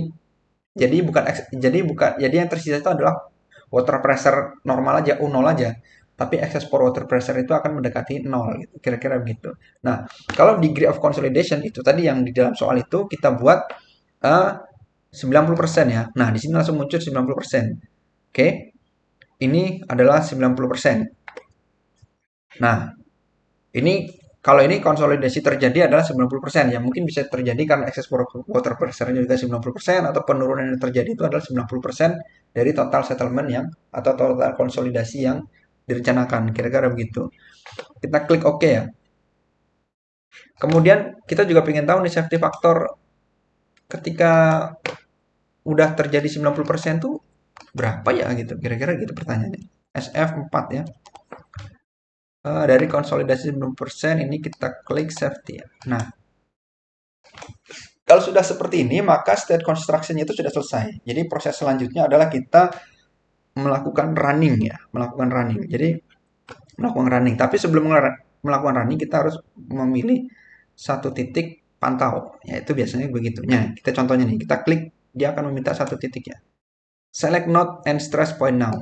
yang tersisa itu adalah water pressure normal aja, U0 aja. Tapi excess pore water pressure itu akan mendekati nol gitu. Kira-kira begitu. Nah, kalau degree of consolidation itu tadi yang di dalam soal itu kita buat 90% ya. Nah, di sini langsung muncul 90%. Oke. Ini adalah 90%. Nah, ini kalau ini konsolidasi terjadi adalah 90%. Ya mungkin bisa terjadi karena excess water pressure-nya juga 90%, atau penurunan yang terjadi itu adalah 90% dari total settlement yang atau total konsolidasi yang direncanakan. Kira-kira begitu. Kita klik OK ya. Kemudian kita juga ingin tahu nih safety factor ketika udah terjadi 90% tuh berapa ya gitu. Kira-kira gitu pertanyaannya. SF4 ya. Dari konsolidasi 90% ini kita klik safety ya. Nah, kalau sudah seperti ini, maka state construction-nya itu sudah selesai. Jadi proses selanjutnya adalah kita melakukan running ya, melakukan running. Jadi melakukan running. Tapi sebelum melakukan running, kita harus memilih satu titik pantau. Yaitu biasanya begitunya. Kita contohnya nih, kita klik, dia akan meminta satu titik ya. Select node and stress point now.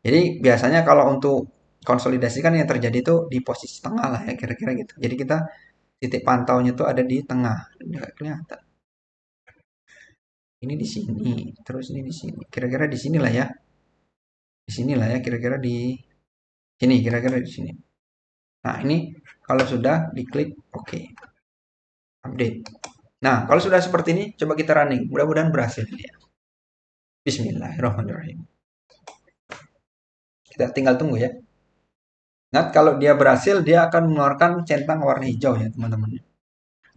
Jadi biasanya kalau untuk konsolidasi kan yang terjadi itu di posisi tengah lah ya, kira-kira gitu. Jadi kita titik pantaunya itu ada di tengah. Nggak kelihatan. Ini di sini, terus ini di sini. Kira-kira di sinilah ya. Di sinilah ya, kira-kira di sini, kira-kira di sini. Nah, ini kalau sudah diklik OK. update. Nah, kalau sudah seperti ini, coba kita running. Mudah-mudahan berhasil ini ya. Bismillahirrahmanirrahim. Kita tinggal tunggu ya. Ingat, kalau dia berhasil, dia akan mengeluarkan centang warna hijau ya, teman-teman.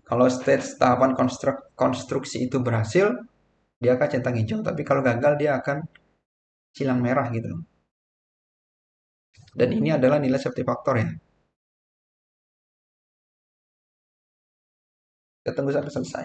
Kalau stage tahapan konstruksi itu berhasil, dia akan centang hijau. Tapi kalau gagal, dia akan silang merah gitu. Dan ini adalah nilai safety factor ya. Kita tunggu sampai selesai.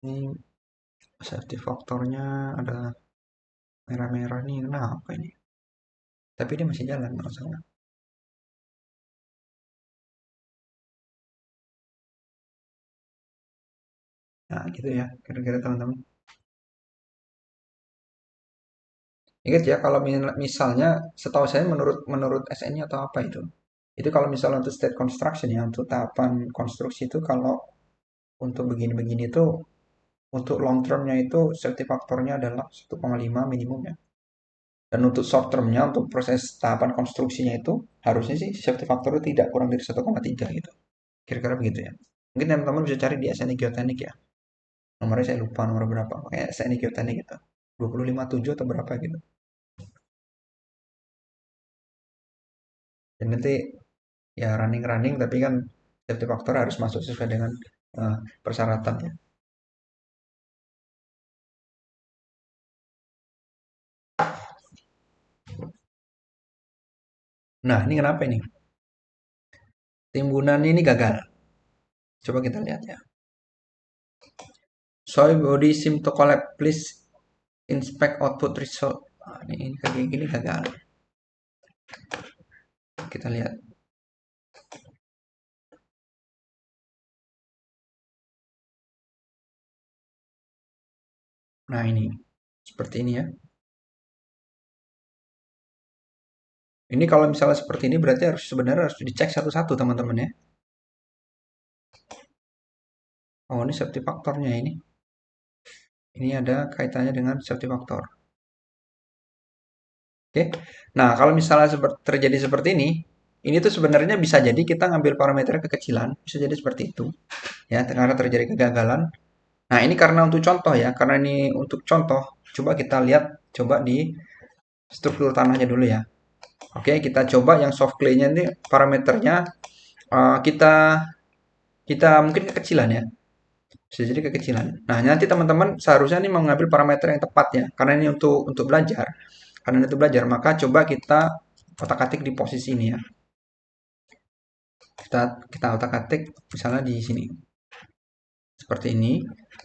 Ini safety faktornya ada merah-merah nih. Kenapa ini? Tapi dia masih jalan masalah. Nah, gitu ya. Kira-kira teman-teman. Ingat ya, kalau misalnya setahu saya menurut menurut SN-nya atau apa itu. Itu kalau misalnya untuk state construction ya, untuk tahapan konstruksi itu kalau untuk begini-begini itu untuk long termnya itu safety faktornya adalah 1,5 minimum ya. Dan untuk short termnya untuk proses tahapan konstruksinya itu harusnya sih safety faktor itu tidak kurang dari 1,3 gitu. Kira-kira begitu ya. Mungkin teman-teman bisa cari di SNI Geoteknik ya. Nomornya saya lupa nomor berapa. Kayak SNI Geoteknik gitu. 257 atau berapa gitu. Dan nanti ya running-running tapi kan safety factor harus masuk sesuai dengan persyaratan ya. Nah, ini kenapa ini? Timbunan ini gagal. Coba kita lihat ya. Soil body seem to collapse. Please inspect output result. Nah, ini kayak gini gagal. Kita lihat. Nah, ini seperti ini ya. Ini kalau misalnya seperti ini berarti harus sebenarnya harus dicek satu-satu teman-teman ya. Oh, ini safety faktornya ini. Ini ada kaitannya dengan safety faktor. Oke. Nah, kalau misalnya terjadi seperti ini tuh sebenarnya bisa jadi kita ngambil parameter kekecilan, bisa jadi seperti itu. Ya, karena terjadi kegagalan. Nah, ini karena untuk contoh ya, karena ini untuk contoh, coba kita lihat coba di struktur tanahnya dulu ya. Oke, kita coba yang soft clay-nya ini parameternya kita kita mungkin kekecilan ya. Bisa jadi kekecilan. Nah, nanti teman-teman seharusnya ini mengambil parameter yang tepat ya. Karena ini untuk belajar. Karena ini untuk belajar, maka coba kita otak-atik di posisi ini ya. Kita otak-atik misalnya di sini. Seperti ini.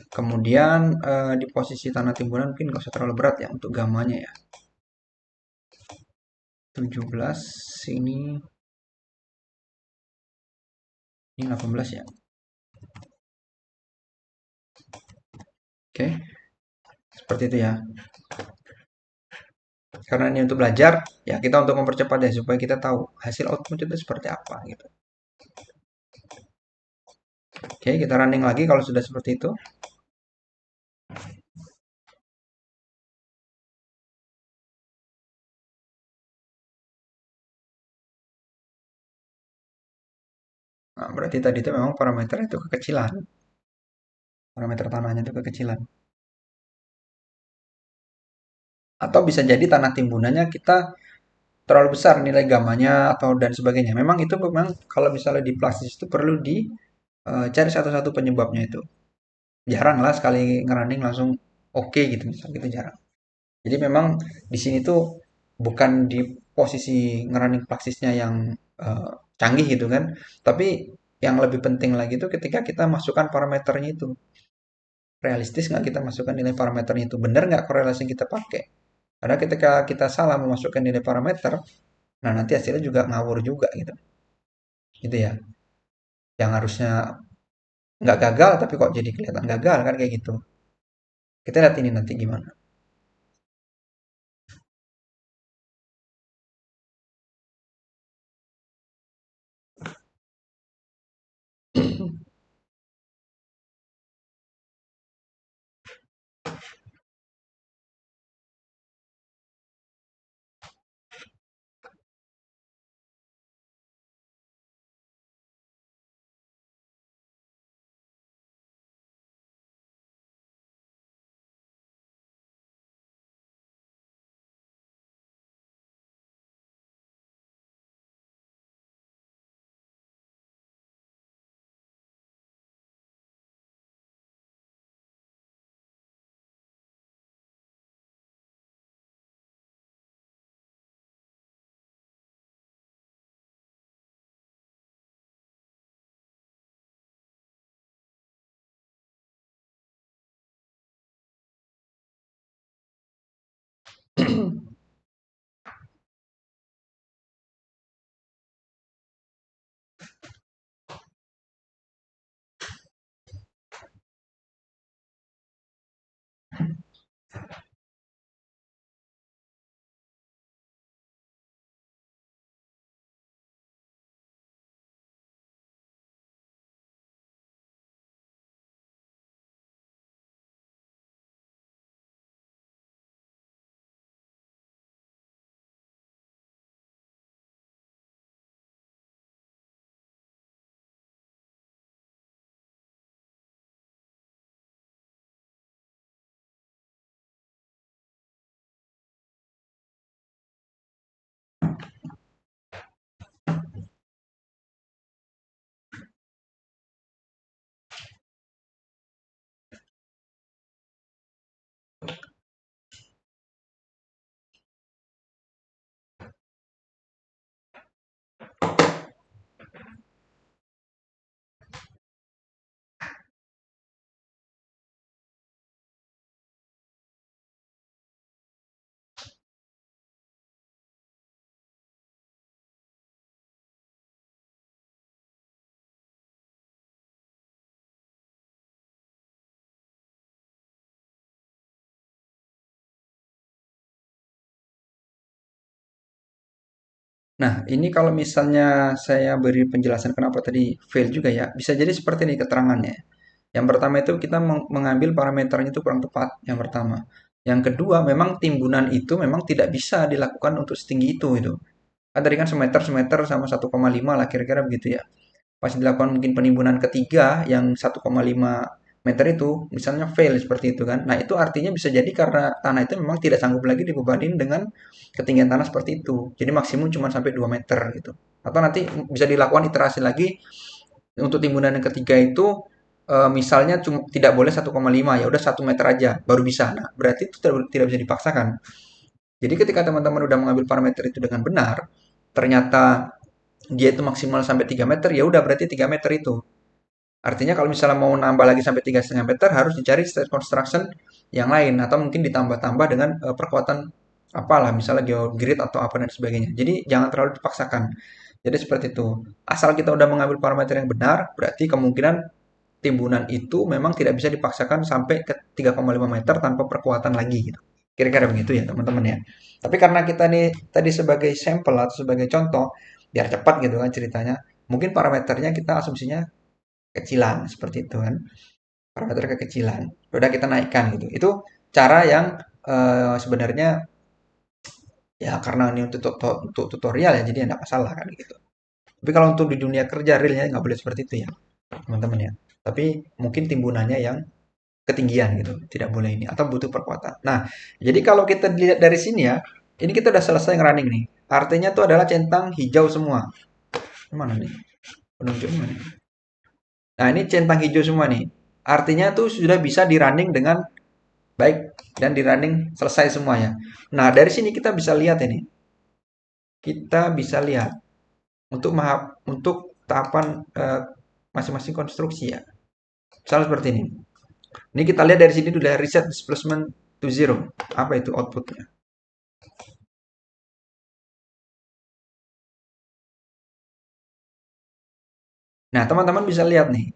Kemudian di posisi tanah timbunan mungkin nggak usah terlalu berat ya untuk gamanya ya. 17 ini 18 ya. Oke. Seperti itu ya. Karena ini untuk belajar, ya kita untuk mempercepat ya supaya kita tahu hasil output itu seperti apa gitu. Oke, kita running lagi kalau sudah seperti itu. Nah, berarti tadi itu memang parameter itu kekecilan. Parameter tanahnya itu kekecilan. Atau bisa jadi tanah timbunannya kita terlalu besar nilai gamanya atau dan sebagainya. Memang itu memang kalau misalnya di plastis itu perlu dicari satu-satu penyebabnya itu. Jarang lah sekali ngerunning langsung oke gitu misalnya gitu jarang. Jadi memang di sini tuh bukan di posisi ngerunning plastisnya yang canggih gitu kan. Tapi yang lebih penting lagi itu ketika kita masukkan parameternya itu. Realistis nggak kita masukkan nilai parameternya itu? Benar nggak korelasi yang kita pakai? Karena ketika kita salah memasukkan nilai parameter, nah nanti hasilnya juga ngawur juga gitu. Gitu ya. Yang harusnya nggak gagal tapi kok jadi kelihatan gagal kan kayak gitu. Kita lihat ini nanti gimana. Nah, ini kalau misalnya saya beri penjelasan kenapa tadi fail juga ya, bisa jadi seperti ini keterangannya. Yang pertama itu kita mengambil parameternya itu kurang tepat, yang pertama. Yang kedua, memang timbunan itu memang tidak bisa dilakukan untuk setinggi itu. Kan tadi kan semeter semeter sama 1,5 lah kira-kira begitu ya. Pas dilakukan mungkin penimbunan ketiga yang 1,5 meter itu misalnya fail seperti itu kan. Nah, itu artinya bisa jadi karena tanah itu memang tidak sanggup lagi dibebanin dengan ketinggian tanah seperti itu. Jadi maksimum cuma sampai 2 meter gitu. Atau nanti bisa dilakukan iterasi lagi untuk timbunan yang ketiga itu misalnya cuma tidak boleh 1,5 ya udah 1 meter aja baru bisa. Nah, berarti itu tidak bisa dipaksakan. Jadi ketika teman-teman udah mengambil parameter itu dengan benar, ternyata dia itu maksimal sampai 3 meter, ya udah berarti 3 meter itu. Artinya kalau misalnya mau nambah lagi sampai 3,5 meter harus dicari state construction yang lain atau mungkin ditambah-tambah dengan perkuatan apalah misalnya geogrid atau apa dan sebagainya. Jadi jangan terlalu dipaksakan. Jadi seperti itu. Asal kita udah mengambil parameter yang benar, berarti kemungkinan timbunan itu memang tidak bisa dipaksakan sampai ke 3,5 meter tanpa perkuatan lagi gitu. Kira-kira begitu ya teman-teman ya. Tapi karena kita nih tadi sebagai sampel atau sebagai contoh, biar cepat gitu kan ceritanya, mungkin parameternya kita asumsinya kecilan seperti itu kan. Parameter kekecilan. Udah kita naikkan gitu. Itu cara yang sebenarnya ya karena ini untuk tutorial ya jadi tidak masalah kan gitu. Tapi kalau untuk di dunia kerja realnya nggak boleh seperti itu ya teman-teman ya. Tapi mungkin timbunannya yang ketinggian gitu, tidak boleh ini atau butuh perkuatan. Nah, jadi kalau kita lihat dari sini ya, ini kita udah selesai ngerunning nih. Artinya itu adalah centang hijau semua. Mana nih? Penunjuknya mana? Nah, ini centang hijau semua nih. Artinya tuh sudah bisa di running dengan baik dan di running selesai semuanya. Nah, dari sini kita bisa lihat ini. Kita bisa lihat untuk tahapan masing-masing konstruksi ya. Misalnya seperti ini. Ini kita lihat dari sini dulu ya, reset displacement to zero. Apa itu outputnya? Nah, teman-teman bisa lihat nih.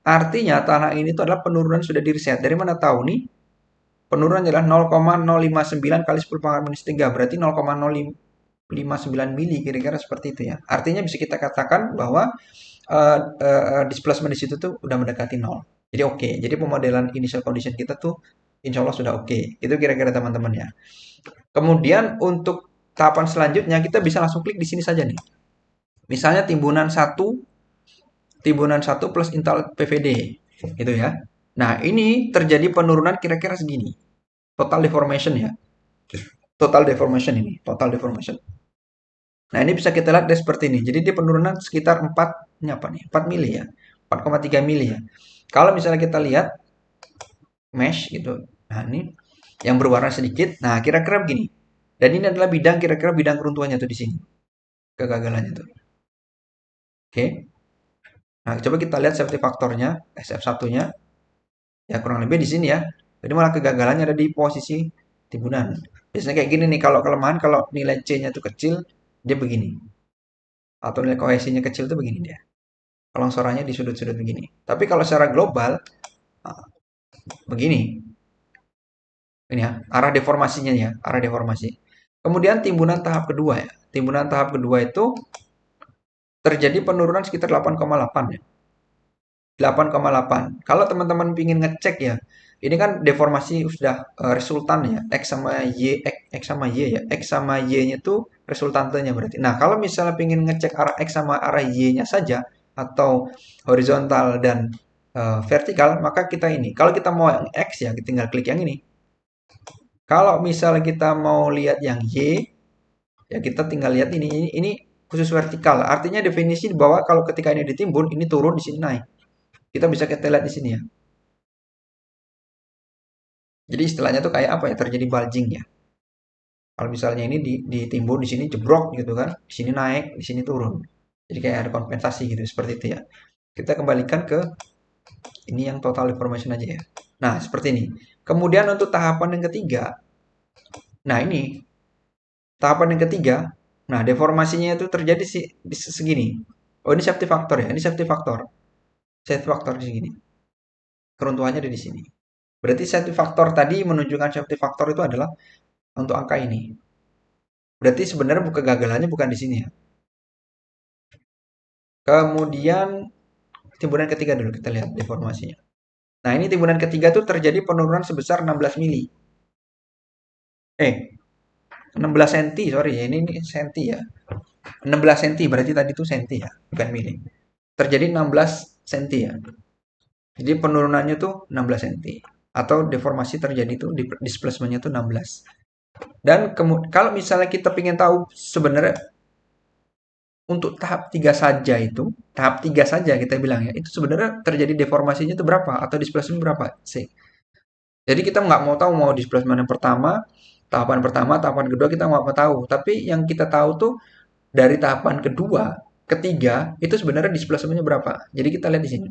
Artinya tanah ini itu adalah penurunan sudah di reset. Dari mana tahu nih? Penurunan adalah 0,059 kali 10 pangkat minus 3. Berarti 0,059 mili kira-kira seperti itu ya. Artinya bisa kita katakan bahwa displacement di situ tuh udah mendekati nol. Jadi oke. Jadi pemodelan initial condition kita tuh insya Allah sudah oke. Itu kira-kira teman-teman ya. Kemudian untuk tahapan selanjutnya kita bisa langsung klik di sini saja nih. Misalnya timbunan satu plus intal PVD gitu ya. Nah, ini terjadi penurunan kira-kira segini. Total deformation ya. Total deformation ini, total deformation. Nah, ini bisa kita lihat seperti ini. Jadi dia penurunan sekitar 4, ini apa nih? 4 mili ya. 4,3 mili ya. Kalau misalnya kita lihat mesh gitu. Nah, ini yang berwarna sedikit. Nah, kira-kira begini. Dan ini adalah kira-kira bidang keruntuhannya tuh di sini. Kegagalannya tuh. Oke. Nah, coba kita lihat safety faktornya, SF1-nya. Ya, kurang lebih di sini ya. Jadi malah kegagalannya ada di posisi timbunan. Biasanya kayak gini nih, kalau kelemahan, kalau nilai C-nya tuh kecil, dia begini. Atau nilai kohesinya kecil tuh begini dia. Longsorannya di sudut-sudut begini. Tapi kalau secara global, ah, begini. Ini ya, arah deformasinya ya, arah deformasi. Kemudian timbunan tahap kedua ya. Timbunan tahap kedua itu terjadi penurunan sekitar 8,8 ya. 8,8. Kalau teman-teman ingin ngecek ya, ini kan deformasi sudah resultan ya, X sama Y, X sama Y ya. X sama Y-nya itu resultantenya berarti. Nah, kalau misalnya ingin ngecek arah X sama arah Y-nya saja, atau horizontal dan vertikal, maka kita ini. Kalau kita mau yang X ya, kita tinggal klik yang ini. Kalau misalnya kita mau lihat yang Y, ya kita tinggal lihat ini. Ini khusus vertikal. Artinya definisi bahwa kalau ketika ini ditimbun, ini turun, di sini naik. Kita lihat di sini ya. Jadi istilahnya tuh kayak apa ya? Terjadi bulging ya. Kalau misalnya ini ditimbun di sini jebrok gitu kan, di sini naik, di sini turun. Jadi kayak ada kompensasi gitu, seperti itu ya. Kita kembalikan ke ini yang total deformation aja ya. Nah, seperti ini. Kemudian untuk tahapan yang ketiga, nah ini tahapan yang ketiga, nah deformasinya itu terjadi segini. Oh, ini safety factor ya, ini safety factor. Safety factor di sini. Keruntuhannya ada di sini. Berarti safety factor tadi menunjukkan safety factor itu adalah untuk angka ini. Berarti sebenarnya kegagalannya bukan di sini ya. Kemudian timbunan ketiga dulu kita lihat deformasinya. Nah, ini timbunan ketiga tuh terjadi penurunan sebesar 16 mili. 16 cm, sorry ya, ini senti ya. 16 cm berarti tadi tuh senti ya, bukan mili. Terjadi 16 cm ya. Jadi penurunannya tuh 16 cm. Atau deformasi terjadi tuh displacementnya tuh 16. Dan kalau misalnya kita ingin tahu sebenarnya untuk tahap 3 saja kita bilang ya, itu sebenarnya terjadi deformasinya itu berapa atau displacement berapa sih. Jadi kita nggak mau tahu mau displacement yang pertama, tahapan kedua kita nggak mau tahu. Tapi yang kita tahu tuh dari tahapan kedua, ketiga itu sebenarnya displacementnya berapa. Jadi kita lihat di sini.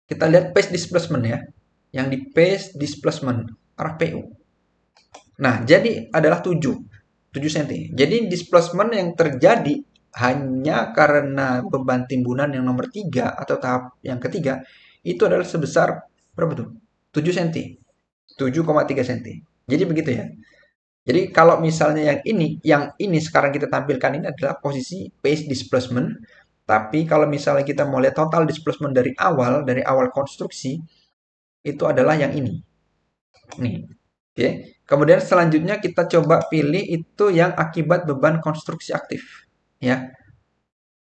Kita lihat phase displacement ya, yang di phase displacement arah PU. Nah, jadi adalah 7 cm. Jadi displacement yang terjadi hanya karena beban timbunan yang nomor 3 atau tahap yang ketiga itu adalah sebesar berapa tuh? 7 cm. 7,3 cm. Jadi begitu ya. Jadi kalau misalnya yang ini sekarang kita tampilkan ini adalah posisi phase displacement. Tapi kalau misalnya kita mau lihat total displacement dari awal konstruksi, itu adalah yang ini. Nih. Oke. Kemudian selanjutnya kita coba pilih itu yang akibat beban konstruksi aktif. Ya.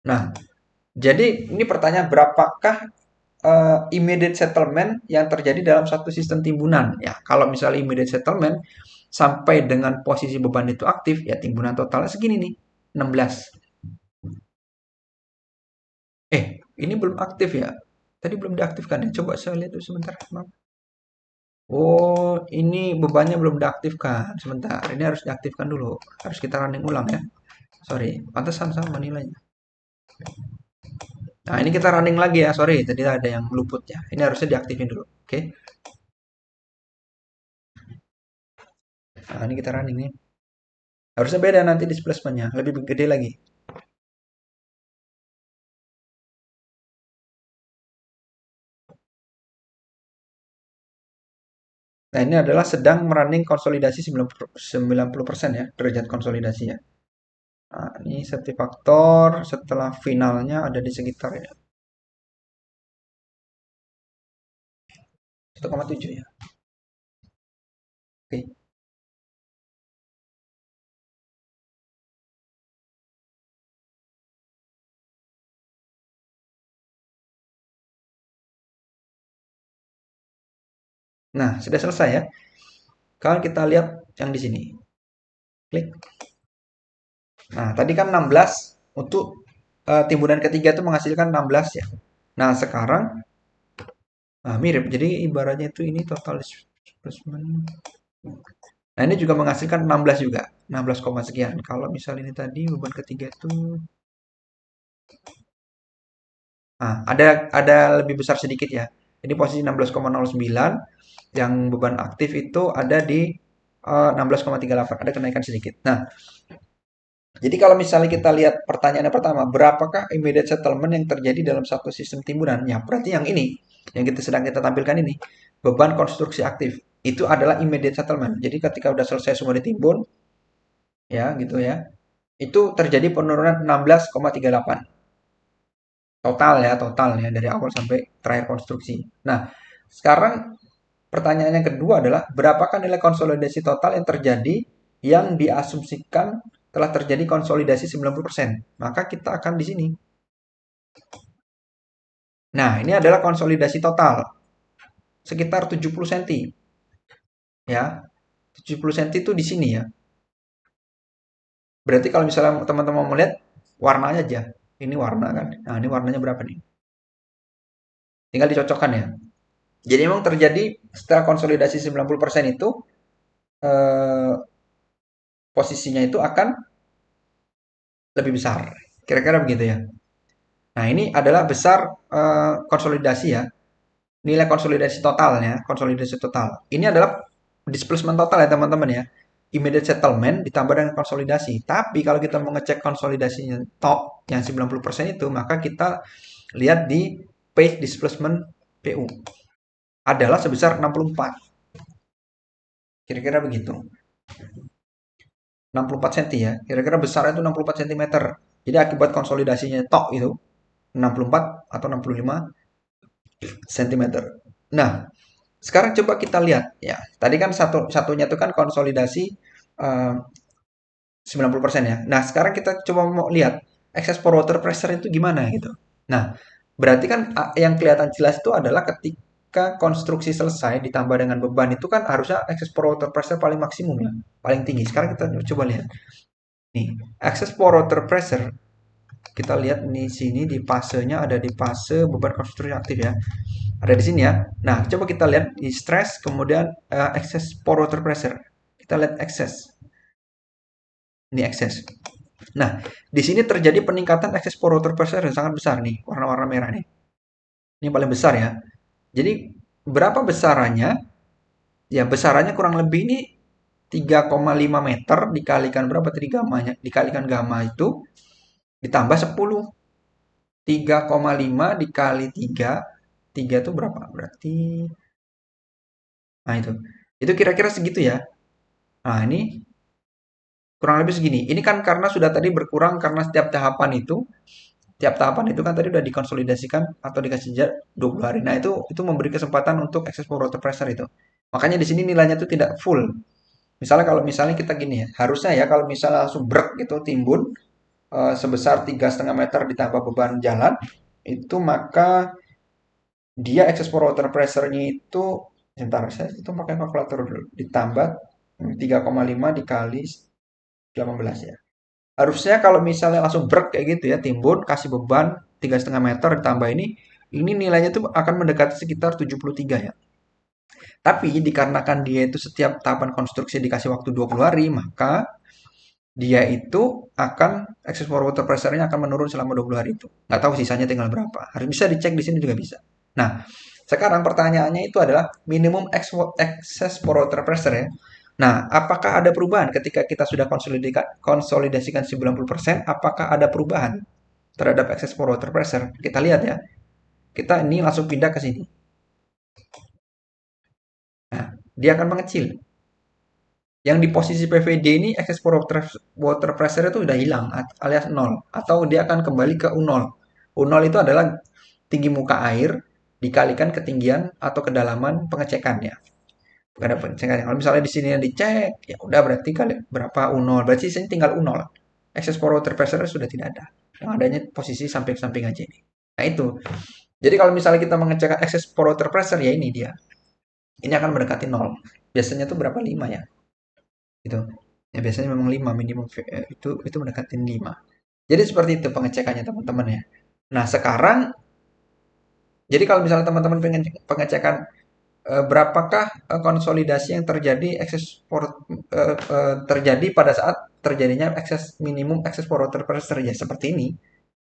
Nah, jadi ini pertanyaan berapakah immediate settlement yang terjadi dalam satu sistem timbunan. Ya, kalau misalnya immediate settlement sampai dengan posisi beban itu aktif, ya timbunan totalnya segini nih, 16. Ini belum aktif ya. Tadi belum diaktifkan ya. Coba saya lihat dulu sebentar. Oh, ini bebannya belum diaktifkan. Sebentar, ini harus diaktifkan dulu. Harus kita running ulang ya. Sorry, pantesan sama nilainya. Nah, ini kita running lagi ya. Sorry, tadi ada yang luput ya. Ini harusnya diaktifin dulu. Oke. Nah, ini kita running nih. Harusnya beda nanti displacement-nya. Lebih gede lagi. Nah, ini adalah sedang running konsolidasi 90% ya. Derajat konsolidasi ya. Nah, ini safety factor setelah finalnya ada di sekitar ya. 1,7 ya. Oke. Nah, sudah selesai ya. Kalau kita lihat yang di sini. Klik. Nah, tadi kan 16 untuk timbunan ketiga itu menghasilkan 16 ya. Nah, sekarang mirip. Jadi ibaratnya itu ini total disbursement. Nah, ini juga menghasilkan 16 juga. 16, sekian. Kalau misal ini tadi beban ketiga itu ada lebih besar sedikit ya. Ini posisi 16,09, yang beban aktif itu ada di 16,38, ada kenaikan sedikit. Nah, jadi kalau misalnya kita lihat pertanyaannya pertama, berapakah immediate settlement yang terjadi dalam satu sistem timbunan? Ya, berarti yang ini, yang kita tampilkan ini, beban konstruksi aktif. Itu adalah immediate settlement. Jadi ketika udah selesai semua ditimbun, ya gitu ya, itu terjadi penurunan 16,38. Total ya, dari awal sampai terakhir konstruksi. Nah, sekarang pertanyaan yang kedua adalah, berapakah nilai konsolidasi total yang terjadi yang diasumsikan telah terjadi konsolidasi 90%? Maka kita akan di sini. Nah, ini adalah konsolidasi total. Sekitar 70 cm. Ya, 70 cm itu di sini ya. Berarti kalau misalnya teman-teman mau melihat warnanya aja. Ini warna kan. Nah, ini warnanya berapa nih? Tinggal dicocokkan ya. Jadi memang terjadi setelah konsolidasi 90% itu eh, posisinya itu akan lebih besar. Kira-kira begitu ya. Nah, ini adalah besar konsolidasi ya. Nilai konsolidasi totalnya, konsolidasi total. Ini adalah displacement total ya teman-teman ya. Immediate settlement ditambah dengan konsolidasi. Tapi kalau kita mau ngecek konsolidasinya top yang 90% itu, maka kita lihat di page displacement PU. Adalah sebesar 64. Kira-kira begitu. 64 cm ya. Kira-kira besarnya itu 64 cm. Jadi akibat konsolidasinya tok itu 64 atau 65 cm. Nah, sekarang coba kita lihat ya. Tadi kan satunya itu kan konsolidasi 90% ya. Nah, sekarang kita coba mau lihat excess for water pressure itu gimana gitu. Nah, berarti kan yang kelihatan jelas itu adalah ketika konstruksi selesai ditambah dengan beban itu kan harusnya excess for water pressure paling maksimum ya, paling tinggi. Sekarang kita coba lihat. Nih, excess for water pressure kita lihat di sini di fasenya ada di fase beban konstruksi aktif ya. Ada di sini ya. Nah, coba kita lihat di stress kemudian excess for water pressure. Kita lihat excess. Ini excess. Nah, di sini terjadi peningkatan excess for water pressure yang sangat besar nih, warna-warna merah nih. Ini paling besar ya. Jadi berapa besarannya? Ya, besarannya kurang lebih ini 3,5 meter dikalikan berapa tadi gamanya? Dikalikan gamma itu ditambah 10. 3,5 dikali 3. 3 itu berapa? Berarti nah itu. Itu kira-kira segitu ya. Nah, ini kurang lebih segini. Ini kan karena sudah tadi berkurang karena setiap tahapan itu kan tadi udah dikonsolidasikan atau dikasih jeda 20 hari. Nah, itu memberi kesempatan untuk excess water pressure itu. Makanya di sini nilainya itu tidak full. Misalnya kalau misalnya kita gini ya, harusnya ya kalau misalnya langsung brek gitu timbun sebesar 3,5 meter ditambah beban jalan, itu maka dia excess water pressure-nya itu sebentar saya itu pakai kalkulator dulu. Ditambah 3,5 dikali 18 ya. Harusnya kalau misalnya langsung brek kayak gitu ya, timbun, kasih beban 3,5 meter ditambah ini nilainya tuh akan mendekati sekitar 73 ya. Tapi dikarenakan dia itu setiap tahapan konstruksi dikasih waktu 20 hari, maka dia itu akan excess water pressure-nya akan menurun selama 20 hari itu. Nggak tahu sisanya tinggal berapa. Harus bisa dicek di sini juga bisa. Nah, sekarang pertanyaannya itu adalah minimum excess water pressure ya. Nah, apakah ada perubahan ketika kita sudah konsolidasikan 90%? Apakah ada perubahan terhadap excess water pressure? Kita lihat ya. Kita ini langsung pindah ke sini. Nah, dia akan mengecil. Yang di posisi PVD ini excess water pressure itu udah hilang alias nol atau dia akan kembali ke U0. U0 itu adalah tinggi muka air dikalikan ketinggian atau kedalaman pengecekannya. Ada pengecekan. Kalau misalnya di sini yang dicek, ya udah berarti kali berapa U0. Berarti sini tinggal U0. Excess water pressure sudah tidak ada. Yang adanya posisi samping-samping aja ini. Nah itu. Jadi kalau misalnya kita mengecek excess water pressure ya ini dia. Ini akan mendekati nol. Biasanya tuh berapa? 5 ya. Gitu. Ya biasanya memang 5 minimum itu mendekati 5. Jadi seperti itu pengecekannya teman-teman ya. Nah, sekarang jadi kalau misalnya teman-teman pengen pengecekan berapakah konsolidasi yang terjadi terjadi pada saat terjadinya minimum excess water pressure ya seperti ini.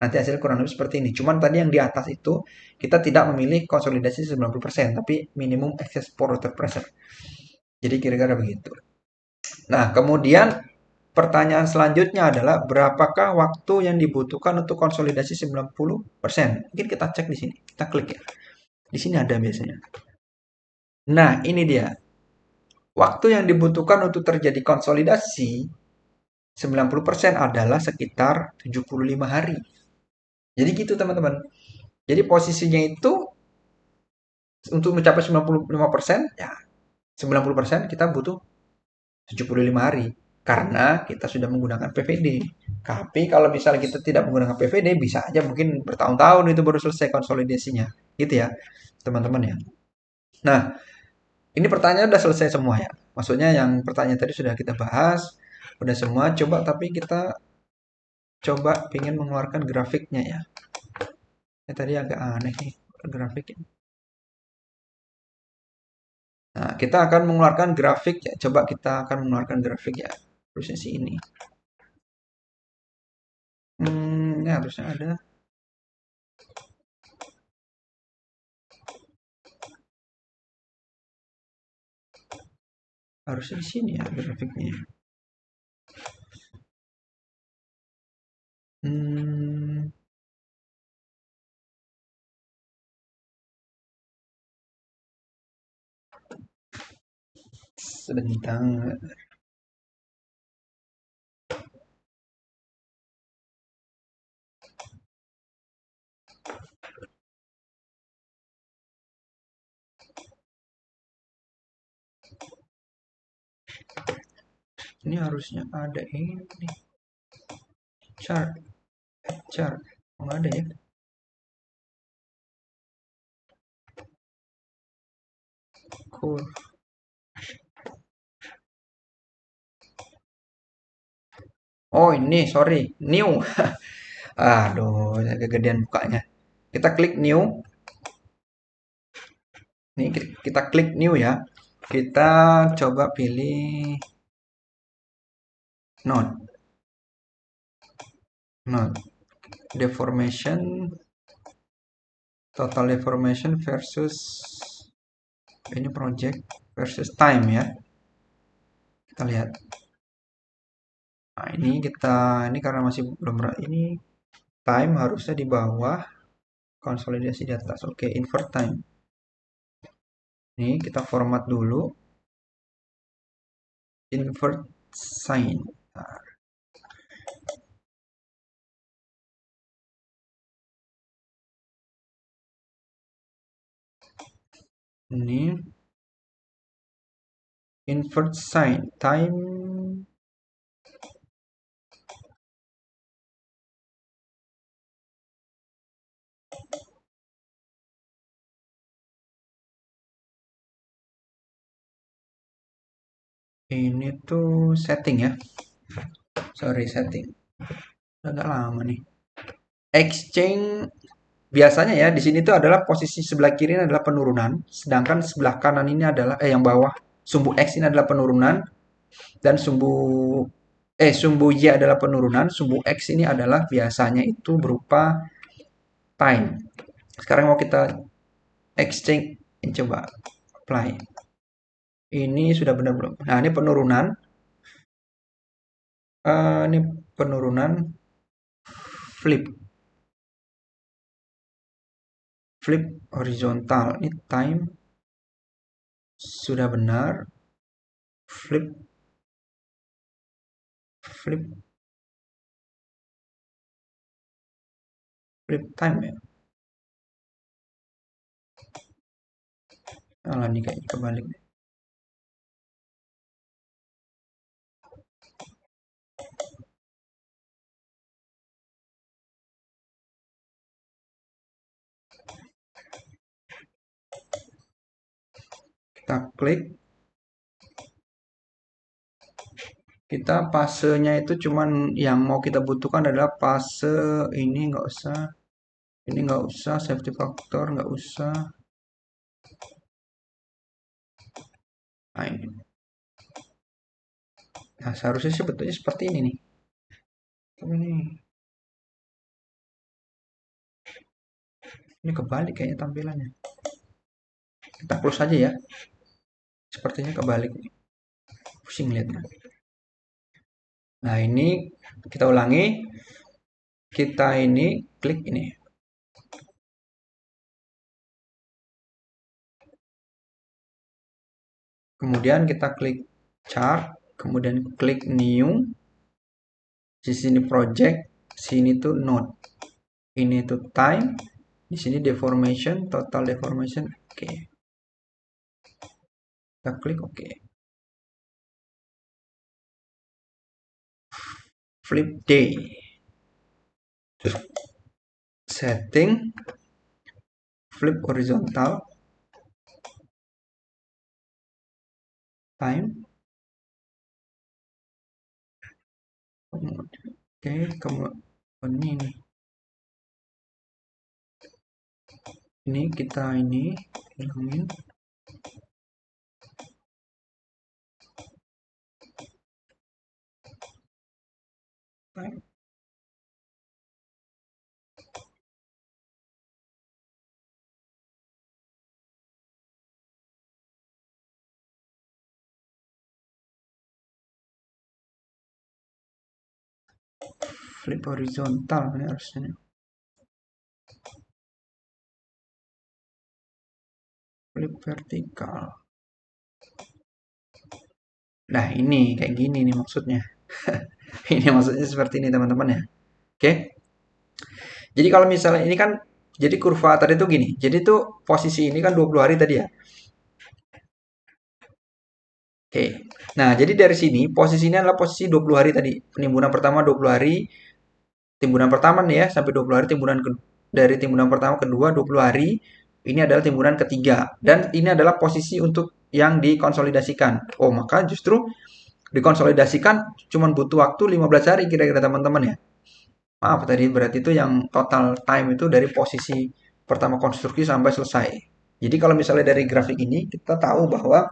Nanti hasil kurang lebih seperti ini. Cuman tadi yang di atas itu kita tidak memilih konsolidasi 90%, tapi minimum excess water pressure. Jadi kira-kira begitu. Nah, kemudian pertanyaan selanjutnya adalah berapakah waktu yang dibutuhkan untuk konsolidasi 90%? Mungkin kita cek di sini. Kita klik ya. Di sini ada biasanya. Nah, ini dia. Waktu yang dibutuhkan untuk terjadi konsolidasi 90% adalah sekitar 75 hari. Jadi gitu teman-teman. Jadi posisinya itu untuk mencapai 95%, ya 90% kita butuh 75 hari. Karena kita sudah menggunakan PVD. Tapi kalau misalnya kita tidak menggunakan PVD, bisa aja mungkin bertahun-tahun itu baru selesai konsolidasinya. Gitu ya, teman-teman ya. Nah, ini pertanyaan udah selesai semua ya. Maksudnya yang pertanyaan tadi sudah kita bahas, udah semua. Coba tapi kita coba ingin mengeluarkan grafiknya ya. Ini tadi agak aneh nih grafiknya. Nah, kita akan mengeluarkan grafik ya. Coba kita akan mengeluarkan grafik ya. Prosesi ini. Ini harusnya ada. Harusnya di sini ya grafiknya. Hmm, sebentar. Ini harusnya ada ini. Chart. Chart. Nggak ada ya. Cool. Oh ini, sorry. New. Aduh, kegedean bukanya. Kita klik new. Ini kita klik new ya. Kita coba pilih node. Node. Deformation. Total deformation versus ini project versus time ya. Kita lihat. Nah, ini karena masih belum ini time harusnya di bawah, konsolidasi di atas. Oke, invert time. Ini kita format dulu. Invert sign. Nah, ini invert sign time ini tuh setting ya. Sorry, setting. Agak lama nih. Exchange biasanya ya di sini tuh adalah posisi sebelah kiri ini adalah penurunan, sedangkan sebelah kanan ini adalah yang bawah sumbu X ini adalah penurunan dan sumbu sumbu Y adalah penurunan, sumbu X ini adalah biasanya itu berupa time. Sekarang mau kita exchange, coba apply. Ini sudah benar belum? Nah, ini penurunan. Ini penurunan flip. Flip horizontal. Ini time sudah benar. Flip flip flip time ya. Alah, ini kayaknya kebalik. Kita klik. Kita fasenya itu cuman yang mau kita butuhkan adalah fase ini, nggak usah. Ini nggak usah, safety factor nggak usah. Nah, ini. Nah, seharusnya sebetulnya seperti ini nih. Ini kebalik kayaknya tampilannya. Kita close aja ya. Sepertinya kebalik. Pusing lihatnya. Nah, ini kita ulangi. Kita ini klik ini. Kemudian kita klik chart, kemudian klik new. Di sini project, sini tuh node. Ini tuh time, di sini deformation, total deformation. Oke. Kita klik oke. Flip day. Setting flip horizontal time. Oke, kemudian ini kita ini hilangin. Time. Flip horizontal ini harusnya. Flip vertikal. Nah, ini kayak gini nih maksudnya. Ini maksudnya seperti ini teman-teman ya. Oke. Jadi kalau misalnya ini kan jadi kurva tadi tuh gini. Jadi tuh posisi ini kan 20 hari tadi ya. Oke. Nah, jadi dari sini posisi ini adalah posisi 20 hari tadi. Penimbunan pertama 20 hari. Timbunan pertama nih ya sampai 20 hari, dari timbunan pertama kedua 20 hari. Ini adalah timbunan ketiga dan ini adalah posisi untuk yang dikonsolidasikan. Oh, maka justru dikonsolidasikan cuma butuh waktu 15 hari kira-kira teman-teman ya. Maaf tadi berarti itu yang total time itu dari posisi pertama konstruksi sampai selesai. Jadi kalau misalnya dari grafik ini kita tahu bahwa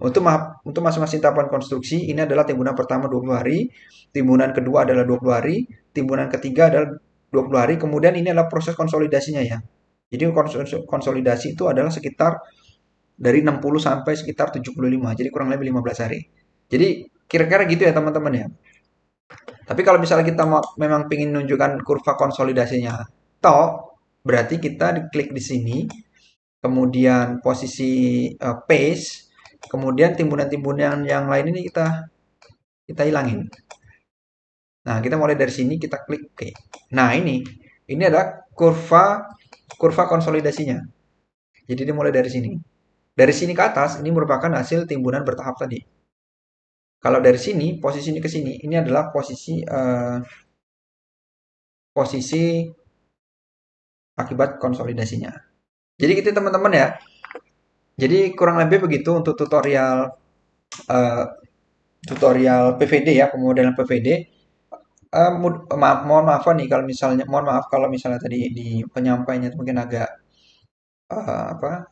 untuk masing-masing tahapan konstruksi ini adalah timbunan pertama 20 hari, timbunan kedua adalah 20 hari, timbunan ketiga adalah 20 hari, kemudian ini adalah proses konsolidasinya ya. Jadi konsolidasi itu adalah sekitar dari 60 sampai sekitar 75, jadi kurang lebih 15 hari. Jadi kira-kira gitu ya teman-teman ya. Tapi kalau misalnya kita memang ingin menunjukkan kurva konsolidasinya toh, berarti kita klik di sini, kemudian posisi paste, kemudian timbunan-timbunan yang lain ini kita hilangin. Nah, kita mulai dari sini, kita klik oke. Nah, ini adalah kurva konsolidasinya. Jadi dimulai dari sini. Dari sini ke atas ini merupakan hasil timbunan bertahap tadi. Kalau dari sini, posisi ini ke sini, ini adalah posisi akibat konsolidasinya. Jadi gitu teman-teman ya. Jadi kurang lebih begitu untuk uh, tutorial PVD ya, pemodelan PVD. Mohon maaf nih kalau misalnya, mohon maaf kalau misalnya tadi di penyampaiannya mungkin agak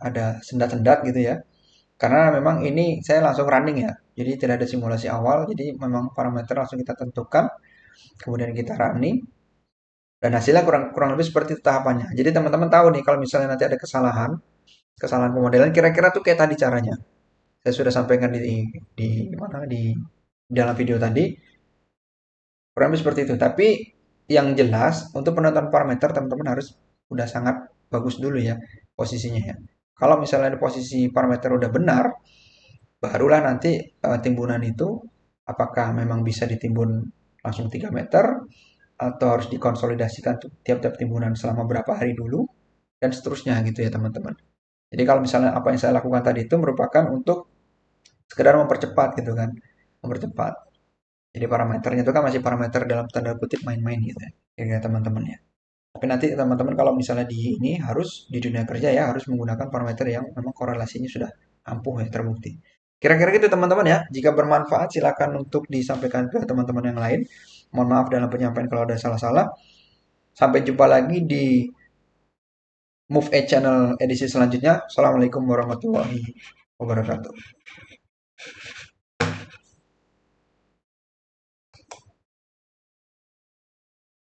ada sendat-sendat gitu ya. Karena memang ini saya langsung running ya. Jadi tidak ada simulasi awal, jadi memang parameter langsung kita tentukan, kemudian kita running, dan hasilnya kurang kurang lebih seperti itu tahapannya. Jadi teman-teman tahu nih kalau misalnya nanti ada kesalahan, kesalahan pemodelan kira-kira tuh kayak tadi caranya. Saya sudah sampaikan di mana di dalam video tadi, kurang lebih seperti itu. Tapi yang jelas untuk penentuan parameter teman-teman harus udah sangat bagus dulu ya posisinya ya. Kalau misalnya di posisi parameter udah benar, barulah nanti timbunan itu apakah memang bisa ditimbun langsung 3 meter atau harus dikonsolidasikan tuh tiap-tiap timbunan selama berapa hari dulu dan seterusnya gitu ya teman-teman. Jadi kalau misalnya apa yang saya lakukan tadi itu merupakan untuk sekedar mempercepat gitu kan, mempercepat. Jadi parameternya itu kan masih parameter dalam tanda kutip main-main gitu ya, kira teman-teman ya. Tapi nanti teman-teman kalau misalnya di ini harus di dunia kerja ya harus menggunakan parameter yang memang korelasinya sudah ampuh ya terbukti. Kira-kira gitu teman-teman ya. Jika bermanfaat silakan untuk disampaikan ke teman-teman yang lain. Mohon maaf dalam penyampaian kalau ada salah-salah. Sampai jumpa lagi di Move Edge Channel edisi selanjutnya. Assalamualaikum warahmatullahi wabarakatuh.